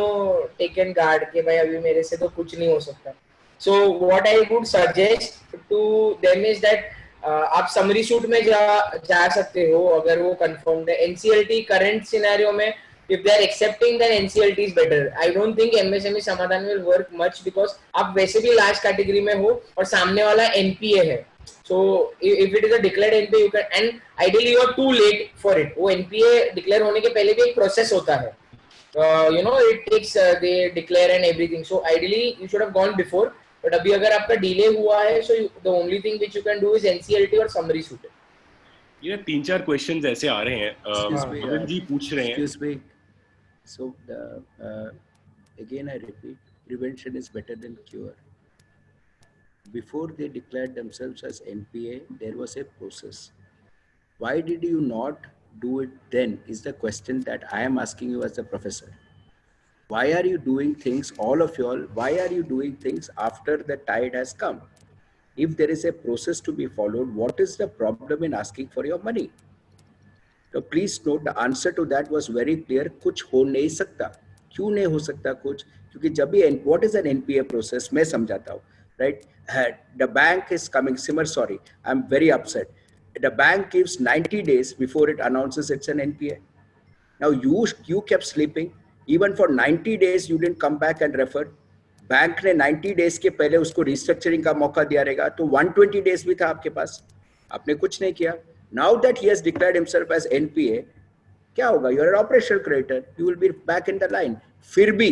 Speaker 2: taken guard कि भाई अभी मेरे से तो कुछ नहीं हो सकता. So what I would suggest to them is that आप summary suit में जा सकते हो अगर वो confirmed है. NCLT current scenario में if they are accepting, then NCLT is better. I don't think MSME Samadhan will work much because आप वैसे भी large category में हो और सामने वाला NPA है. So if it is a declared NPA, you can, and ideally you are too late for it. वो NPA declare होने के पहले भी एक process होता है. It takes they declare and everything. So ideally you should have gone before. But अभी अगर आपका delay हुआ है, so the only thing which you can do is NCLT or summary suit.
Speaker 3: ये 3-4 questions ऐसे आ रहे हैं. मदन जी पूछ रहे हैं.
Speaker 1: Excuse me. So again I repeat, prevention is better than cure. Before they declared themselves as NPA, there was a process. Why did you not do it then is the question that I am asking you as a professor. Why are you doing things, all of you all, why are you doing things after the tide has come? If there is a process to be followed, what is the problem in asking for your money? So please note the answer to that was very clear. कुछ हो नहीं सकता. क्यों नहीं हो सकता कुछ? क्योंकि जब भी what is an NPA process मैं समझाता हूँ. Right? The bank is coming. Simar, sorry, I'm very upset. The bank gives 90 days before it announces it's an NPA. Now you kept sleeping. Even for 90 days you didn't come back and refer. Bank ने 90 days के पहले उसको restructuring का मौका दिया रहेगा तो 120 days भी था आपके पास. आपने कुछ नहीं किया. Now that he has declared himself as NPA, क्या होगा? You are an operational creditor. You will be back in the line. फिर भी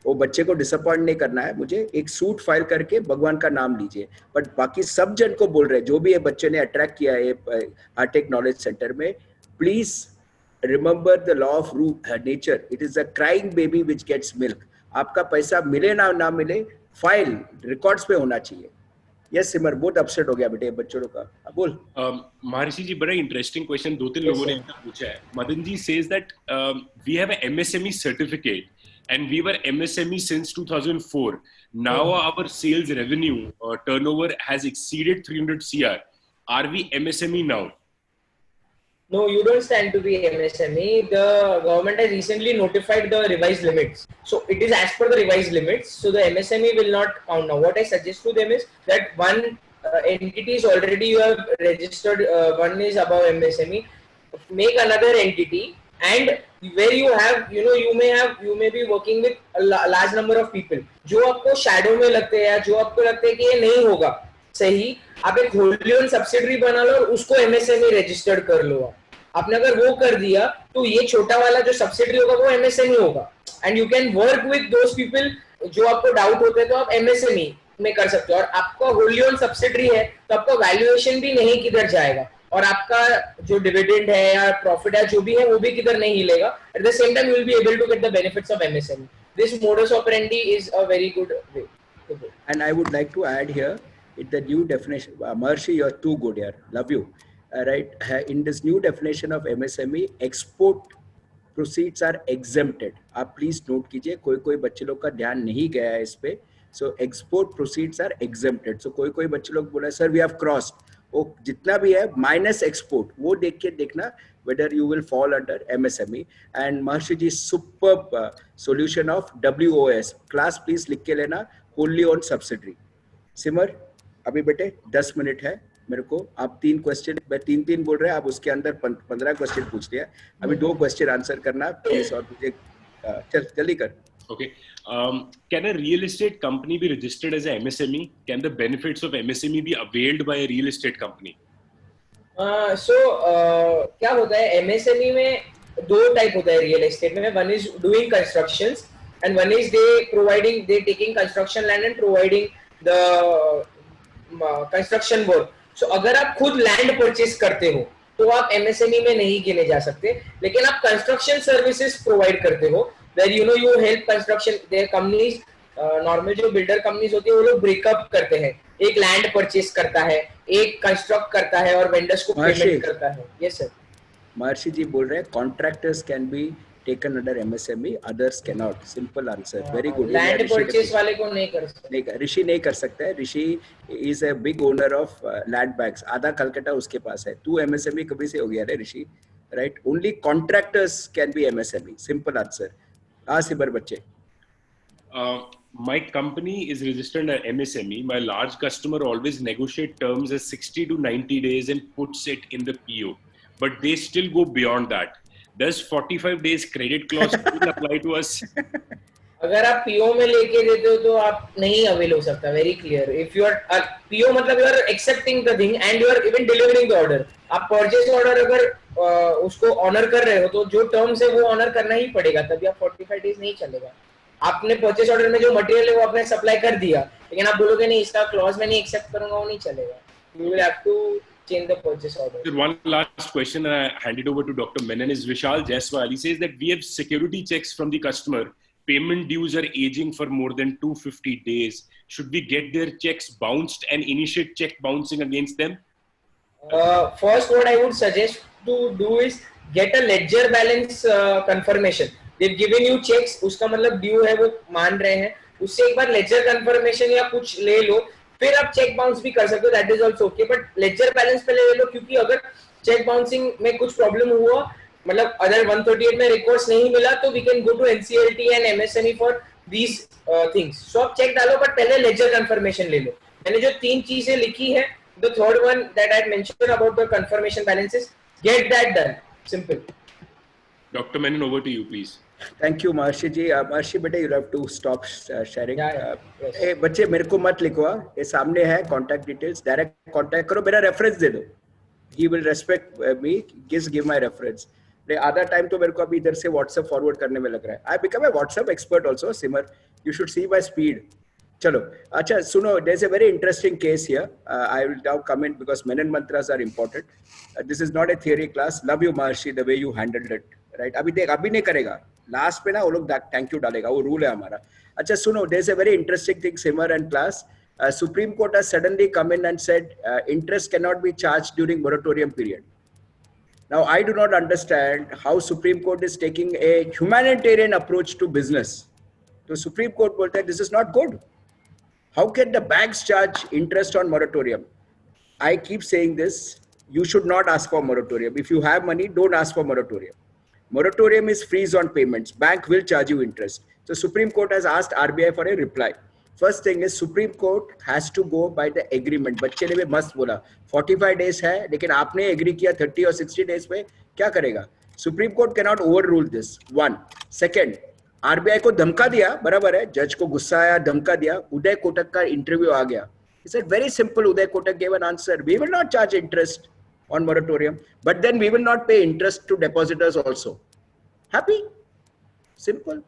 Speaker 1: वो बच्चे को डिसअपॉइंट नहीं करना है. मुझे एक सूट फाइल करके भगवान का नाम लीजिए. बट बाकी सब जन को बोल रहे हैं जो भी ये बच्चे ने अट्रैक्ट किया है हार्टेक नॉलेज सेंटर में, please remember the law of nature. It is a crying baby which gets milk. आपका पैसा मिले ना मिले, फाइल रिकॉर्ड्स पे होना चाहिए. यस सिमर, बहुत अपसेट हो गया बेटे बच्चों का. बोल.
Speaker 3: महर्षि जी, बड़ा इंटरेस्टिंग क्वेश्चन 2-3 लोगों ने पूछा है. Madan ji says that we have a MSME certificate and we were MSME since 2004. Now our sales revenue turnover has exceeded 300 CR. Are we MSME now?
Speaker 2: No, you don't stand to be MSME. The government has recently notified the revised limits. So it is as per the revised limits. So the MSME will not count now. What I suggest to them is that one entity is already you have registered, one is above MSME. Make another entity, and where you have, you may be working with a large number of people. जो आपको shadow में लगते हैं या जो आपको लगता है कि ये नहीं होगा सही, आप एक wholly owned subsidiary बना लो और उसको MSME registered कर लो. आपने अगर वो कर दिया तो ये छोटा वाला जो subsidiary होगा वो MSME होगा, and you can work with those people. जो आपको डाउट होते हैं तो आप MSME में कर सकते हो, और आपका wholly owned subsidiary है तो आपका वैल्यूएशन भी नहीं किधर जाएगा, और आपका जो डिविडेंड है या प्रॉफिट है जो भी है वो भी किधर नहीं हिलेगा. At the same time you will be able to get the benefits of MSME. This modus operandi is a very good way to go.
Speaker 1: And I would like to add here the new definition. Maharshi, you're too good here. Love you. Right. In this new definition of MSME, export proceeds are exempted. आप please note कीजिए, कोई बच्चे लोग का ध्यान नहीं गया है इस पे. So export proceeds are exempted. So कोई बच्चे लोग बोला सर we have crossed. वो जितना भी है माइनस एक्सपोर्ट वो देख के देखना whether you will fall under MSME. And Maharshi ji superb solution of WOS class please लिख के लेना, wholly owned subsidiary. सिमर अभी बेटे 10 मिनट है मेरे को, आप 3 क्वेश्चन, मैं 3 बोल रहे हैं, आप उसके अंदर 15 क्वेश्चन पूछ लिया, अभी 2 क्वेश्चन आंसर करना प्लीज, और मुझे चल जल्दी कर.
Speaker 3: Okay. Can a real estate company be registered as a MSME? Can the benefits of MSME be availed by a real estate company?
Speaker 2: क्या होता है MSME में, 2 टाइप होता है रियल एस्टेट में. One is doing constructions and one is they taking construction land and providing the construction work. So अगर आप खुद लैंड परचेस करते हो तो आप MSME में नहीं गिने जा सकते, लेकिन आप कंस्ट्रक्शन सर्विसेज प्रोवाइड करते हो where you help construction. their companies, normal जो बिल्डर कंपनीज होती है वो लोग ब्रेकअप करते हैं, एक लैंड परचेस करता है, एक कंस्ट्रक्ट करता है और वेंडर्स को पेमेंट करता है. Yes sir.
Speaker 1: महर्षि जी बोल रहे हैं contractors can be taken under MSME, others can not. Simple answer, very good.
Speaker 2: Land purchase वाले को नहीं कर सकते,
Speaker 1: ऋषि नहीं कर सकता है. Rishi is a big owner of land banks, आधा कलकत्ता उसके पास है. तू MSME कभी से हो गया रे Rishi, right? Only contractors can be MSME. Simple answer. Sibar बच्चे.
Speaker 3: My company is registered as MSME. My large customer always negotiate terms as 60 to 90 days and puts it in the PO. But they still go beyond that. Does 45 days credit clause still apply to us?
Speaker 2: अगर आप PO में लेके देते हो तो आप नहीं avail हो सकता. Very clear. If you are PO मतलब you are accepting the thing and you are even delivering the order. आप परचेस ऑर्डर अगर उसको ऑनर कर रहे हो तो जो टर्म्स है वो ऑनर करना ही पड़ेगा, तभी आप 45 डेज नहीं चलेगा. आपने परचेस ऑर्डर में जो मटेरियल है वो आपने सप्लाई कर दिया, लेकिन आप बोलोगे नहीं इसका क्लॉज में नहीं एक्सेप्ट करूंगा, वो नहीं चलेगा. You will have to change the purchase order.
Speaker 3: So one last question, and I hand it over to Dr. Menon, is Vishal Jaiswal. He says that we have security checks from the customer. Payment dues are aging for more than 250 days. Should we get their checks bounced and initiate check bouncing against them?
Speaker 2: First, what I would suggest to do is get a ledger balance confirmation. They've given you checks, उसका मतलब due है वो मान रहे हैं, उससे एक बार ledger confirmation या कुछ ले लो, फिर आप चेक बाउंस भी कर सकते हो. That is also okay, but ledger balance पहले ले लो, क्योंकि अगर चेक बाउंसिंग में कुछ प्रॉब्लम हुआ, मतलब अगर 138 में रिकॉर्ड्स नहीं मिला, तो we can go to NCLT and MSME for these things. So आप चेक डालो, बट पहले लेजर कंफर्मेशन ले लो. मैंने जो 3 चीजें लिखी है, the third one that I mentioned about the confirmation balances, get that done. Simple.
Speaker 3: Dr. Menon, over to you, please.
Speaker 1: Thank you, Maharshi ji. Maharshi बेटे, you have to stop sharing.
Speaker 2: Yes.
Speaker 1: बच्चे मेरे को मत लिखवा, ये सामने है contact details, direct contact करो, मेरा रेफरेंस दे दो. He will respect me, give my reference. आधा टाइम तो मेरे को अभी इधर से WhatsApp फॉरवर्ड करने में लग रहा है. I become a WhatsApp expert also, Simar. You should see my speed. चलो, अच्छा सुनो, there's a very interesting case here. I will now come in because Menon mantras are important. This is not a theory class. Love you, Maharshi, the way you handled it. Right? अभी देख, अभी नहीं करेगा. Last पे ना वो लोग thank you डालेगा, वो रूल है हमारा. अच्छा सुनो, there's a very interesting thing, Simar and class. Supreme Court has suddenly come in and said interest cannot be charged during moratorium period. Now I do not understand how Supreme Court is taking a humanitarian approach to business. So Supreme Court बोलता है this is not good. How can the banks charge interest on moratorium? I keep saying this. you should not ask for moratorium. If you have money, don't ask for moratorium. Moratorium is freeze on payments. Bank will charge you interest. So Supreme Court has asked RBI for a reply. First thing is Supreme Court has to go by the agreement. बच्चे ने भी मस्त बोला 45 days है, लेकिन आपने agree किया 30 or 60 days पे, क्या करेगा? Supreme Court cannot overrule this. One. Second, RBI को धमका दिया, बराबर है, जज को गुस्सा आया, धमका दिया, उदय कोटक का इंटरव्यू आ गया. He said very simple. Uday Kotak gave an answer. We will not charge interest on moratorium, but then we will not pay interest to depositors also. Happy? Simple.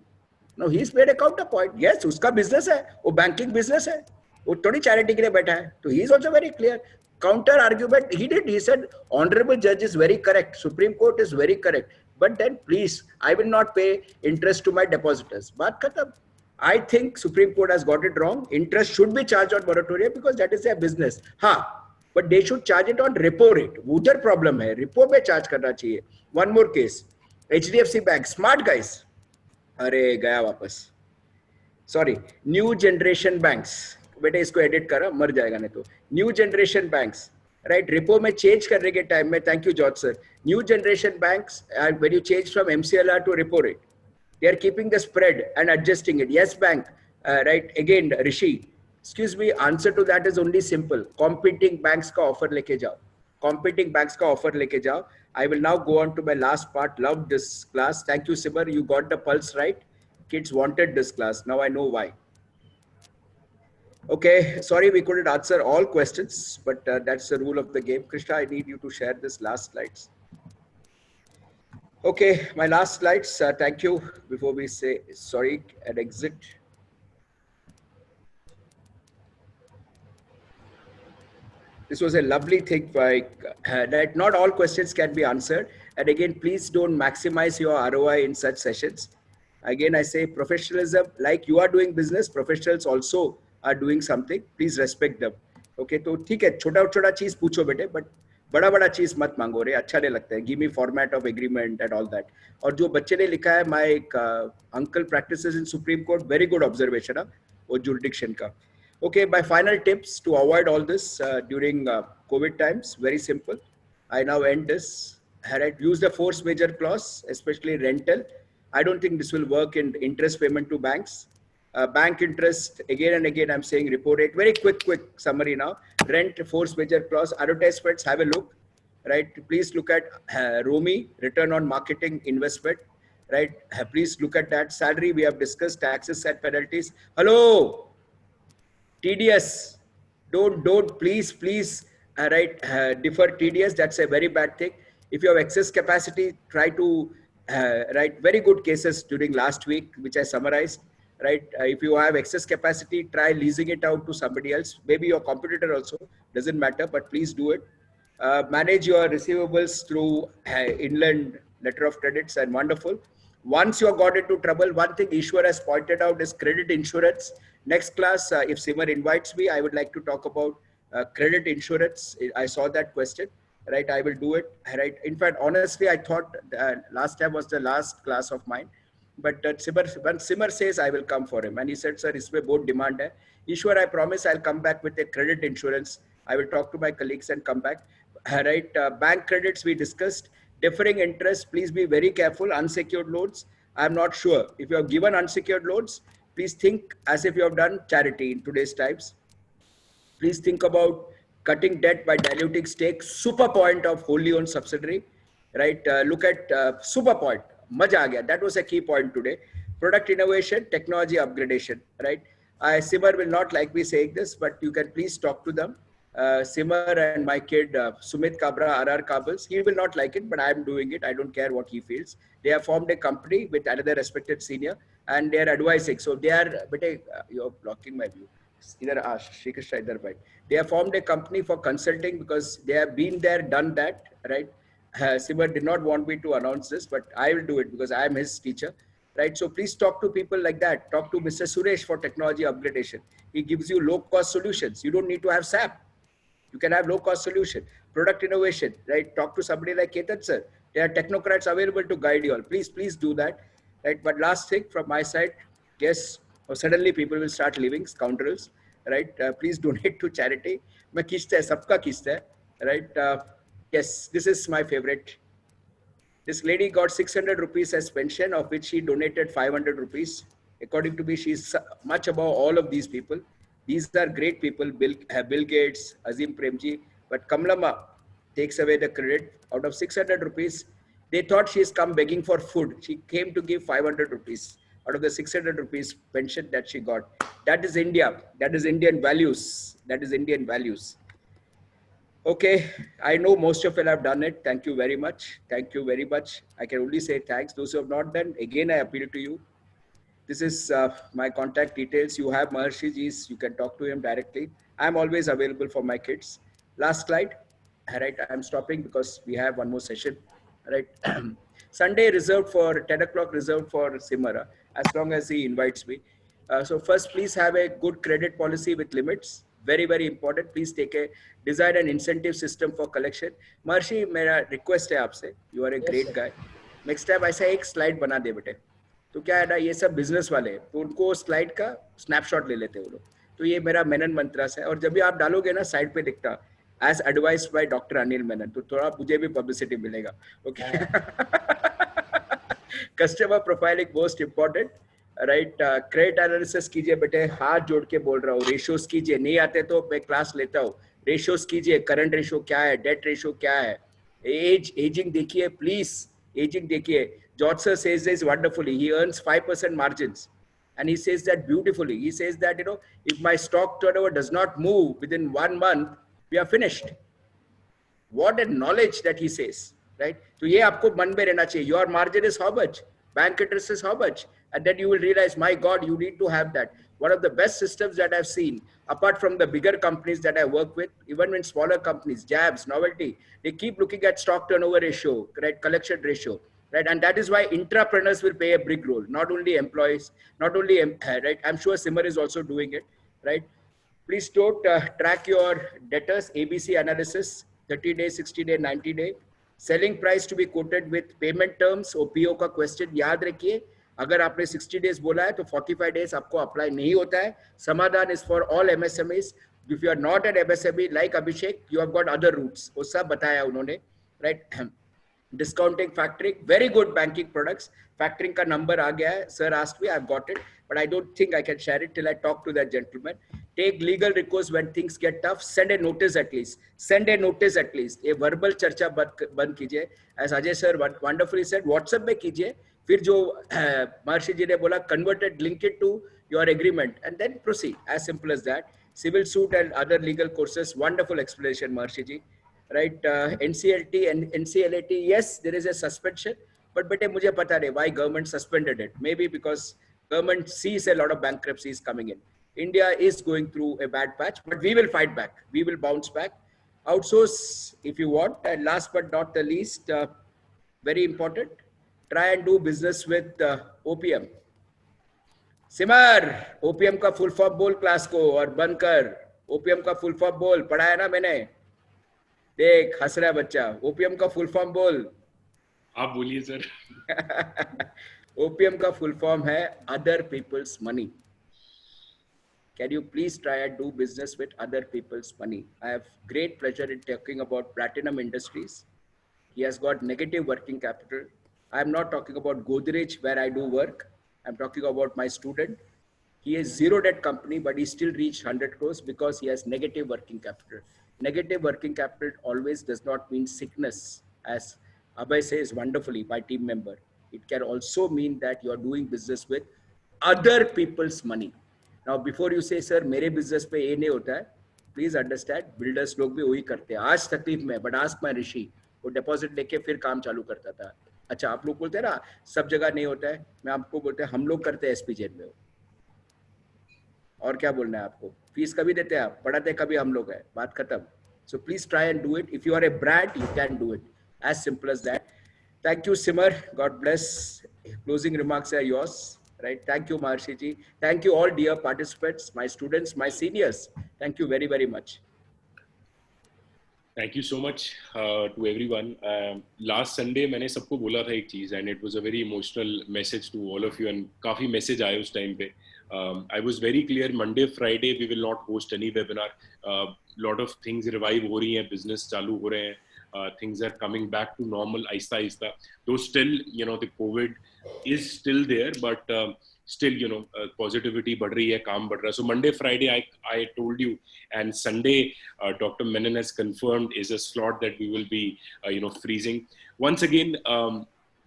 Speaker 1: Now he's made a counterpoint. Yes, उसका business है, वो banking business है, वो थोड़ी charity के लिए बैठा है. So he is also very clear. Counter argument he did. He said, honorable judge is very correct. Supreme Court is very correct. But then please, I will not pay interest to my depositors. Baat khatam. I think Supreme Court has got it wrong. Interest should be charged on moratorium because that is their business. हाँ, but they should charge it on repo rate. उधर problem है. Repo पे charge करना चाहिए. One more case. HDFC Bank, smart guys. अरे गया वापस. Sorry, new generation banks. बेटे इसको edit करा, मर जाएगा नहीं तो. New generation banks. Right, repo में change करने के time में, thank you George sir. New generation banks, when you change from MCLR to repo rate, they are keeping the spread and adjusting it. Yes, bank, right? Again, Rishi, excuse me, answer to that is only simple. Competing banks ka offer leke jao. Competing banks ka offer leke jao. I will now go on to my last part. Love this class. Thank you, Simar. You got the pulse right. Kids wanted this class. Now I know why. Okay, sorry we couldn't answer all questions, but that's the rule of the game. Krishna, I need you to share this last slides. Okay, my last slides. Thank you. Before we say sorry and exit. This was a lovely thing. That not all questions can be answered. And again, please don't maximize your ROI in such sessions. Again, I say professionalism, like you are doing business, professionals also are doing something. Please respect them. Okay, तो ठीक है, छोटा-छोटा चीज पूछो बेटे, but बड़ा-बड़ा चीज मत मांगो रे, अच्छा नहीं लगता है. Give me format of agreement and all that. और जो बच्चे ने लिखा है, my uncle practices in Supreme Court, very good observation है, वो jurisdiction का. Okay, my final tips to avoid all this during COVID times, very simple. I now end this. Right, use the force majeure clause, especially rental. I don't think this will work in interest payment to banks. Bank interest, again and again, I'm saying repo rate. Very quick summary now. Rent, force majeure clause, advertisements, have a look. Right, please look at ROMI, return on marketing investment. Right, please look at that. Salary, we have discussed, taxes and penalties. Hello, TDS, don't please, defer TDS. That's a very bad thing. If you have excess capacity, try to write very good cases during last week, which I summarized. Right, if you have excess capacity, try leasing it out to somebody else, maybe your competitor also, doesn't matter, but please do it. Manage your receivables through inland letter of credits and wonderful. Once you have got into trouble, one thing Ishwar has pointed out is credit insurance. Next class, if Simar invites me, I would like to talk about credit insurance. I saw that question. Right, I will do it. Right. In fact, honestly, I thought last time was the last class of mine. But when Simar says, I will come for him. And he said, sir, isme both demand hai. Ishwar, I promise I'll come back with a credit insurance. I will talk to my colleagues and come back. Right. Bank credits we discussed. Deferring interest, please be very careful. Unsecured loans, I'm not sure. If you have given unsecured loans, please think as if you have done charity in today's times. Please think about cutting debt by diluting stake. Super point of wholly owned subsidiary. Right. Look at super point. Maja aa gaya. That was a key point today. Product innovation, technology upgradation, right? Simar will not like me saying this, but you can please talk to them. Simar and my kid, Sumit Kabra, RR Kabels, he will not like it, but I am doing it. I don't care what he feels. They have formed a company with another respected senior and they are advising. So they are, you're blocking my view. They have formed a company for consulting because they have been there, done that, right? Simar did not want me to announce this, but I will do it because I am his teacher, right? So please talk to people like that. Talk to Mr. Suresh for technology upgradation. He gives you low-cost solutions. You don't need to have SAP. You can have low-cost solution. Product innovation, right? Talk to somebody like Ketan sir. There are technocrats available to guide you all. Please do that, right? But last thing from my side, yes, suddenly people will start leaving, scoundrels, right? Please donate to charity. मैं खींचता है, सबका खींचता है, right? Yes, this is my favorite. This lady got 600 rupees as pension, of which she donated 500 rupees. According to me, she's much above all of these people. These are great people, Bill Gates, Azim Premji. But Kamlama takes away the credit. Out of 600 rupees, they thought she's come begging for food. She came to give 500 rupees out of the 600 rupees pension that she got. That is India. That is Indian values. That is Indian values. Okay, I know most of you have done it. Thank you very much. Thank you very much. I can only say thanks. Those who have not done, again, I appeal to you. This is my contact details. You have Maharshi Ji's. You can talk to him directly. I'm always available for my kids. Last slide. All right, I'm stopping because we have one more session. All right. Sunday reserved for 10 o'clock reserved for Simara, as long as he invites me. So first, please have a good credit policy with limits. Very, very important. Please take a design and incentive system for collection. Maharshi, मेरा request है आपसे. You are a great guy. Next time ऐसा एक slide बना दे बेटे. तो क्या है ना, ये सब बिजनेस वाले हैं, तो उनको स्लाइड का स्नैपशॉट ले लेते हैं वो लोग. तो ये मेरा मेनन मंत्रास है. और जब भी आप डालोगे ना, साइड पे दिखता as advised by doctor Anil Menon, तो थोड़ा मुझे भी पब्लिसिटी मिलेगा. Okay. Customer profiling most important. Right. Credit analysis कीजिए बेटे, हाथ जोड़ के बोल रहा हूँ. रेशियोज कीजिए, नहीं आते तो मैं क्लास लेता हूँ. रेशियोज कीजिए, करंट रेशियो क्या है, डेट रेशियो क्या है, एजिंग देखिए प्लीज, एजिंग देखिए. George sir says this wonderfully. He earns 5% margins, and he says that beautifully. He says that, you know, if my stock turnover does not move within 1 month, we are finished. What a knowledge that he says, right? So ये आपको मन में रहना चाहिए. Your margin is how much? Bank interest is how much? And then you will realize, my God, you need to have that. One of the best systems that I've seen, apart from the bigger companies that I work with, even in smaller companies, Jabs, Novelty, they keep looking at stock turnover ratio, right? Collection ratio. Right, and that is why intrapreneurs will play a big role. Not only employees, not only right. I'm sure Simar is also doing it. Right. Please don't track your debtors. ABC analysis: 30 day, 60 day, 90 day. Selling price to be quoted with payment terms. OPO का question याद रखिए. अगर आपने 60 days बोला है तो 45 days आपको apply नहीं होता है. समाधान is for all MSMEs. If you are not an MSME like Abhishek, you have got other routes. वो सब बताया उन्होंने. Right. Discounting, factoring, very good banking products. Factoring का number आ गया है. Sir asked me, I've got it, but I don't think I can share it till I talk to that gentleman. Take legal recourse when things get tough. Send a notice at least. Send a notice at least. A verbal चर्चा बंद कीजिए. As Ajay sir wonderfully said, WhatsApp में कीजिए. फिर जो महर्षि जी ने बोला, converted, link it to your agreement, and then proceed. As simple as that. Civil suit and other legal courses. Wonderful explanation, Mahर्षि ji. Right, NCLT and NCLAT, yes, there is a suspension, but bete mujhe pata nahi why government suspended it. Maybe because government sees a lot of bankruptcies coming in. India is going through a bad patch, but we will fight back. We will bounce back. Outsource if you want. And last but not the least, very important, try and do business with OPM. Simar, OPM का full form बोल class को और बंद कर. OPM का full form बोल, पढ़ाया ना मैंने. देख हंस रहा बच्चा. ओपीएम का फुल फॉर्म बोल.
Speaker 3: आप बोलिए सर.
Speaker 1: ओपीएम का फुल फॉर्म है other peoples money. Can you please try and do business with other people's money? I have great pleasure in talking about Platinum Industries. He has got negative working capital. I am not talking about Godrej where I do work. I'm talking about my student. He is zero debt company, but he still reached 100 crores because he has negative working capital. Negative working capital always does not mean sickness, as Abhay says wonderfully, my team member. It can also mean that you are doing business with other people's money. Now, before you say, sir, मेरे business पे ये नहीं होता है, please understand, builders लोग भी वही करते हैं. आज तकलीफ में, but ask my ऋषि, वो deposit लेके फिर काम चालू करता था. अच्छा, आप लोग बोलते हैं ना, सब जगह नहीं होता है. मैं आपको बोलते हैं, हम लोग करते हैं SPZ में. और क्या बोलना है आपको? फीस कभी देते हैं आप, पढ़ाते कभी हम लोग हैं. बात खत्म. So please try and do it. If you are a brand, you can do it. As simple as that. Thank you, Simar. God bless. Closing remarks are yours. Right. Thank you, Maharshi ji. Thank you all dear participants, my students, my seniors. Thank you very, very much.
Speaker 3: Thank you so much to everyone. Last Sunday मैंने सबको बोला था एक चीज़, and it was a very emotional message to all of you, and काफ़ी message आए उस time पे. I was very clear. Monday, Friday, we will not host any webinar. Lot of things revive हो रही हैं, business चालू हो रहे हैं. things are coming back to normal aista aista, though still the COVID is still there, but still positivity बढ़ रही है, काम बढ़ रहा है. So Monday Friday I told you, and Sunday Dr. Menon has confirmed is a slot that we will be freezing once again.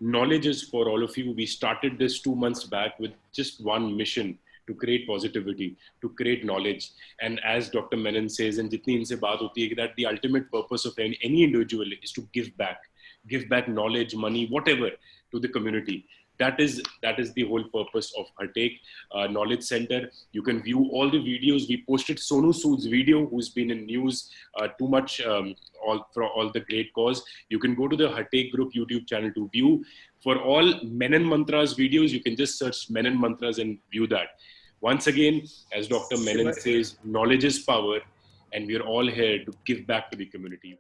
Speaker 3: Knowledge is for all of you. We started this 2 months back with just one mission, to create positivity, to create knowledge. And as Dr. Menon says, and jitni inse baat hoti hai, that the ultimate purpose of any individual is to give back knowledge, money, whatever, to the community. That is the whole purpose of Hartake Knowledge Center. You can view all the videos. We posted Sonu Sood's video, who's been in news too much for all the great cause. You can go to the Hartake Group YouTube channel to view. For all Menon Mantras videos, you can just search Menon Mantras and view that. Once again, as Dr. Menon says, knowledge is power, and we are all here to give back to the community.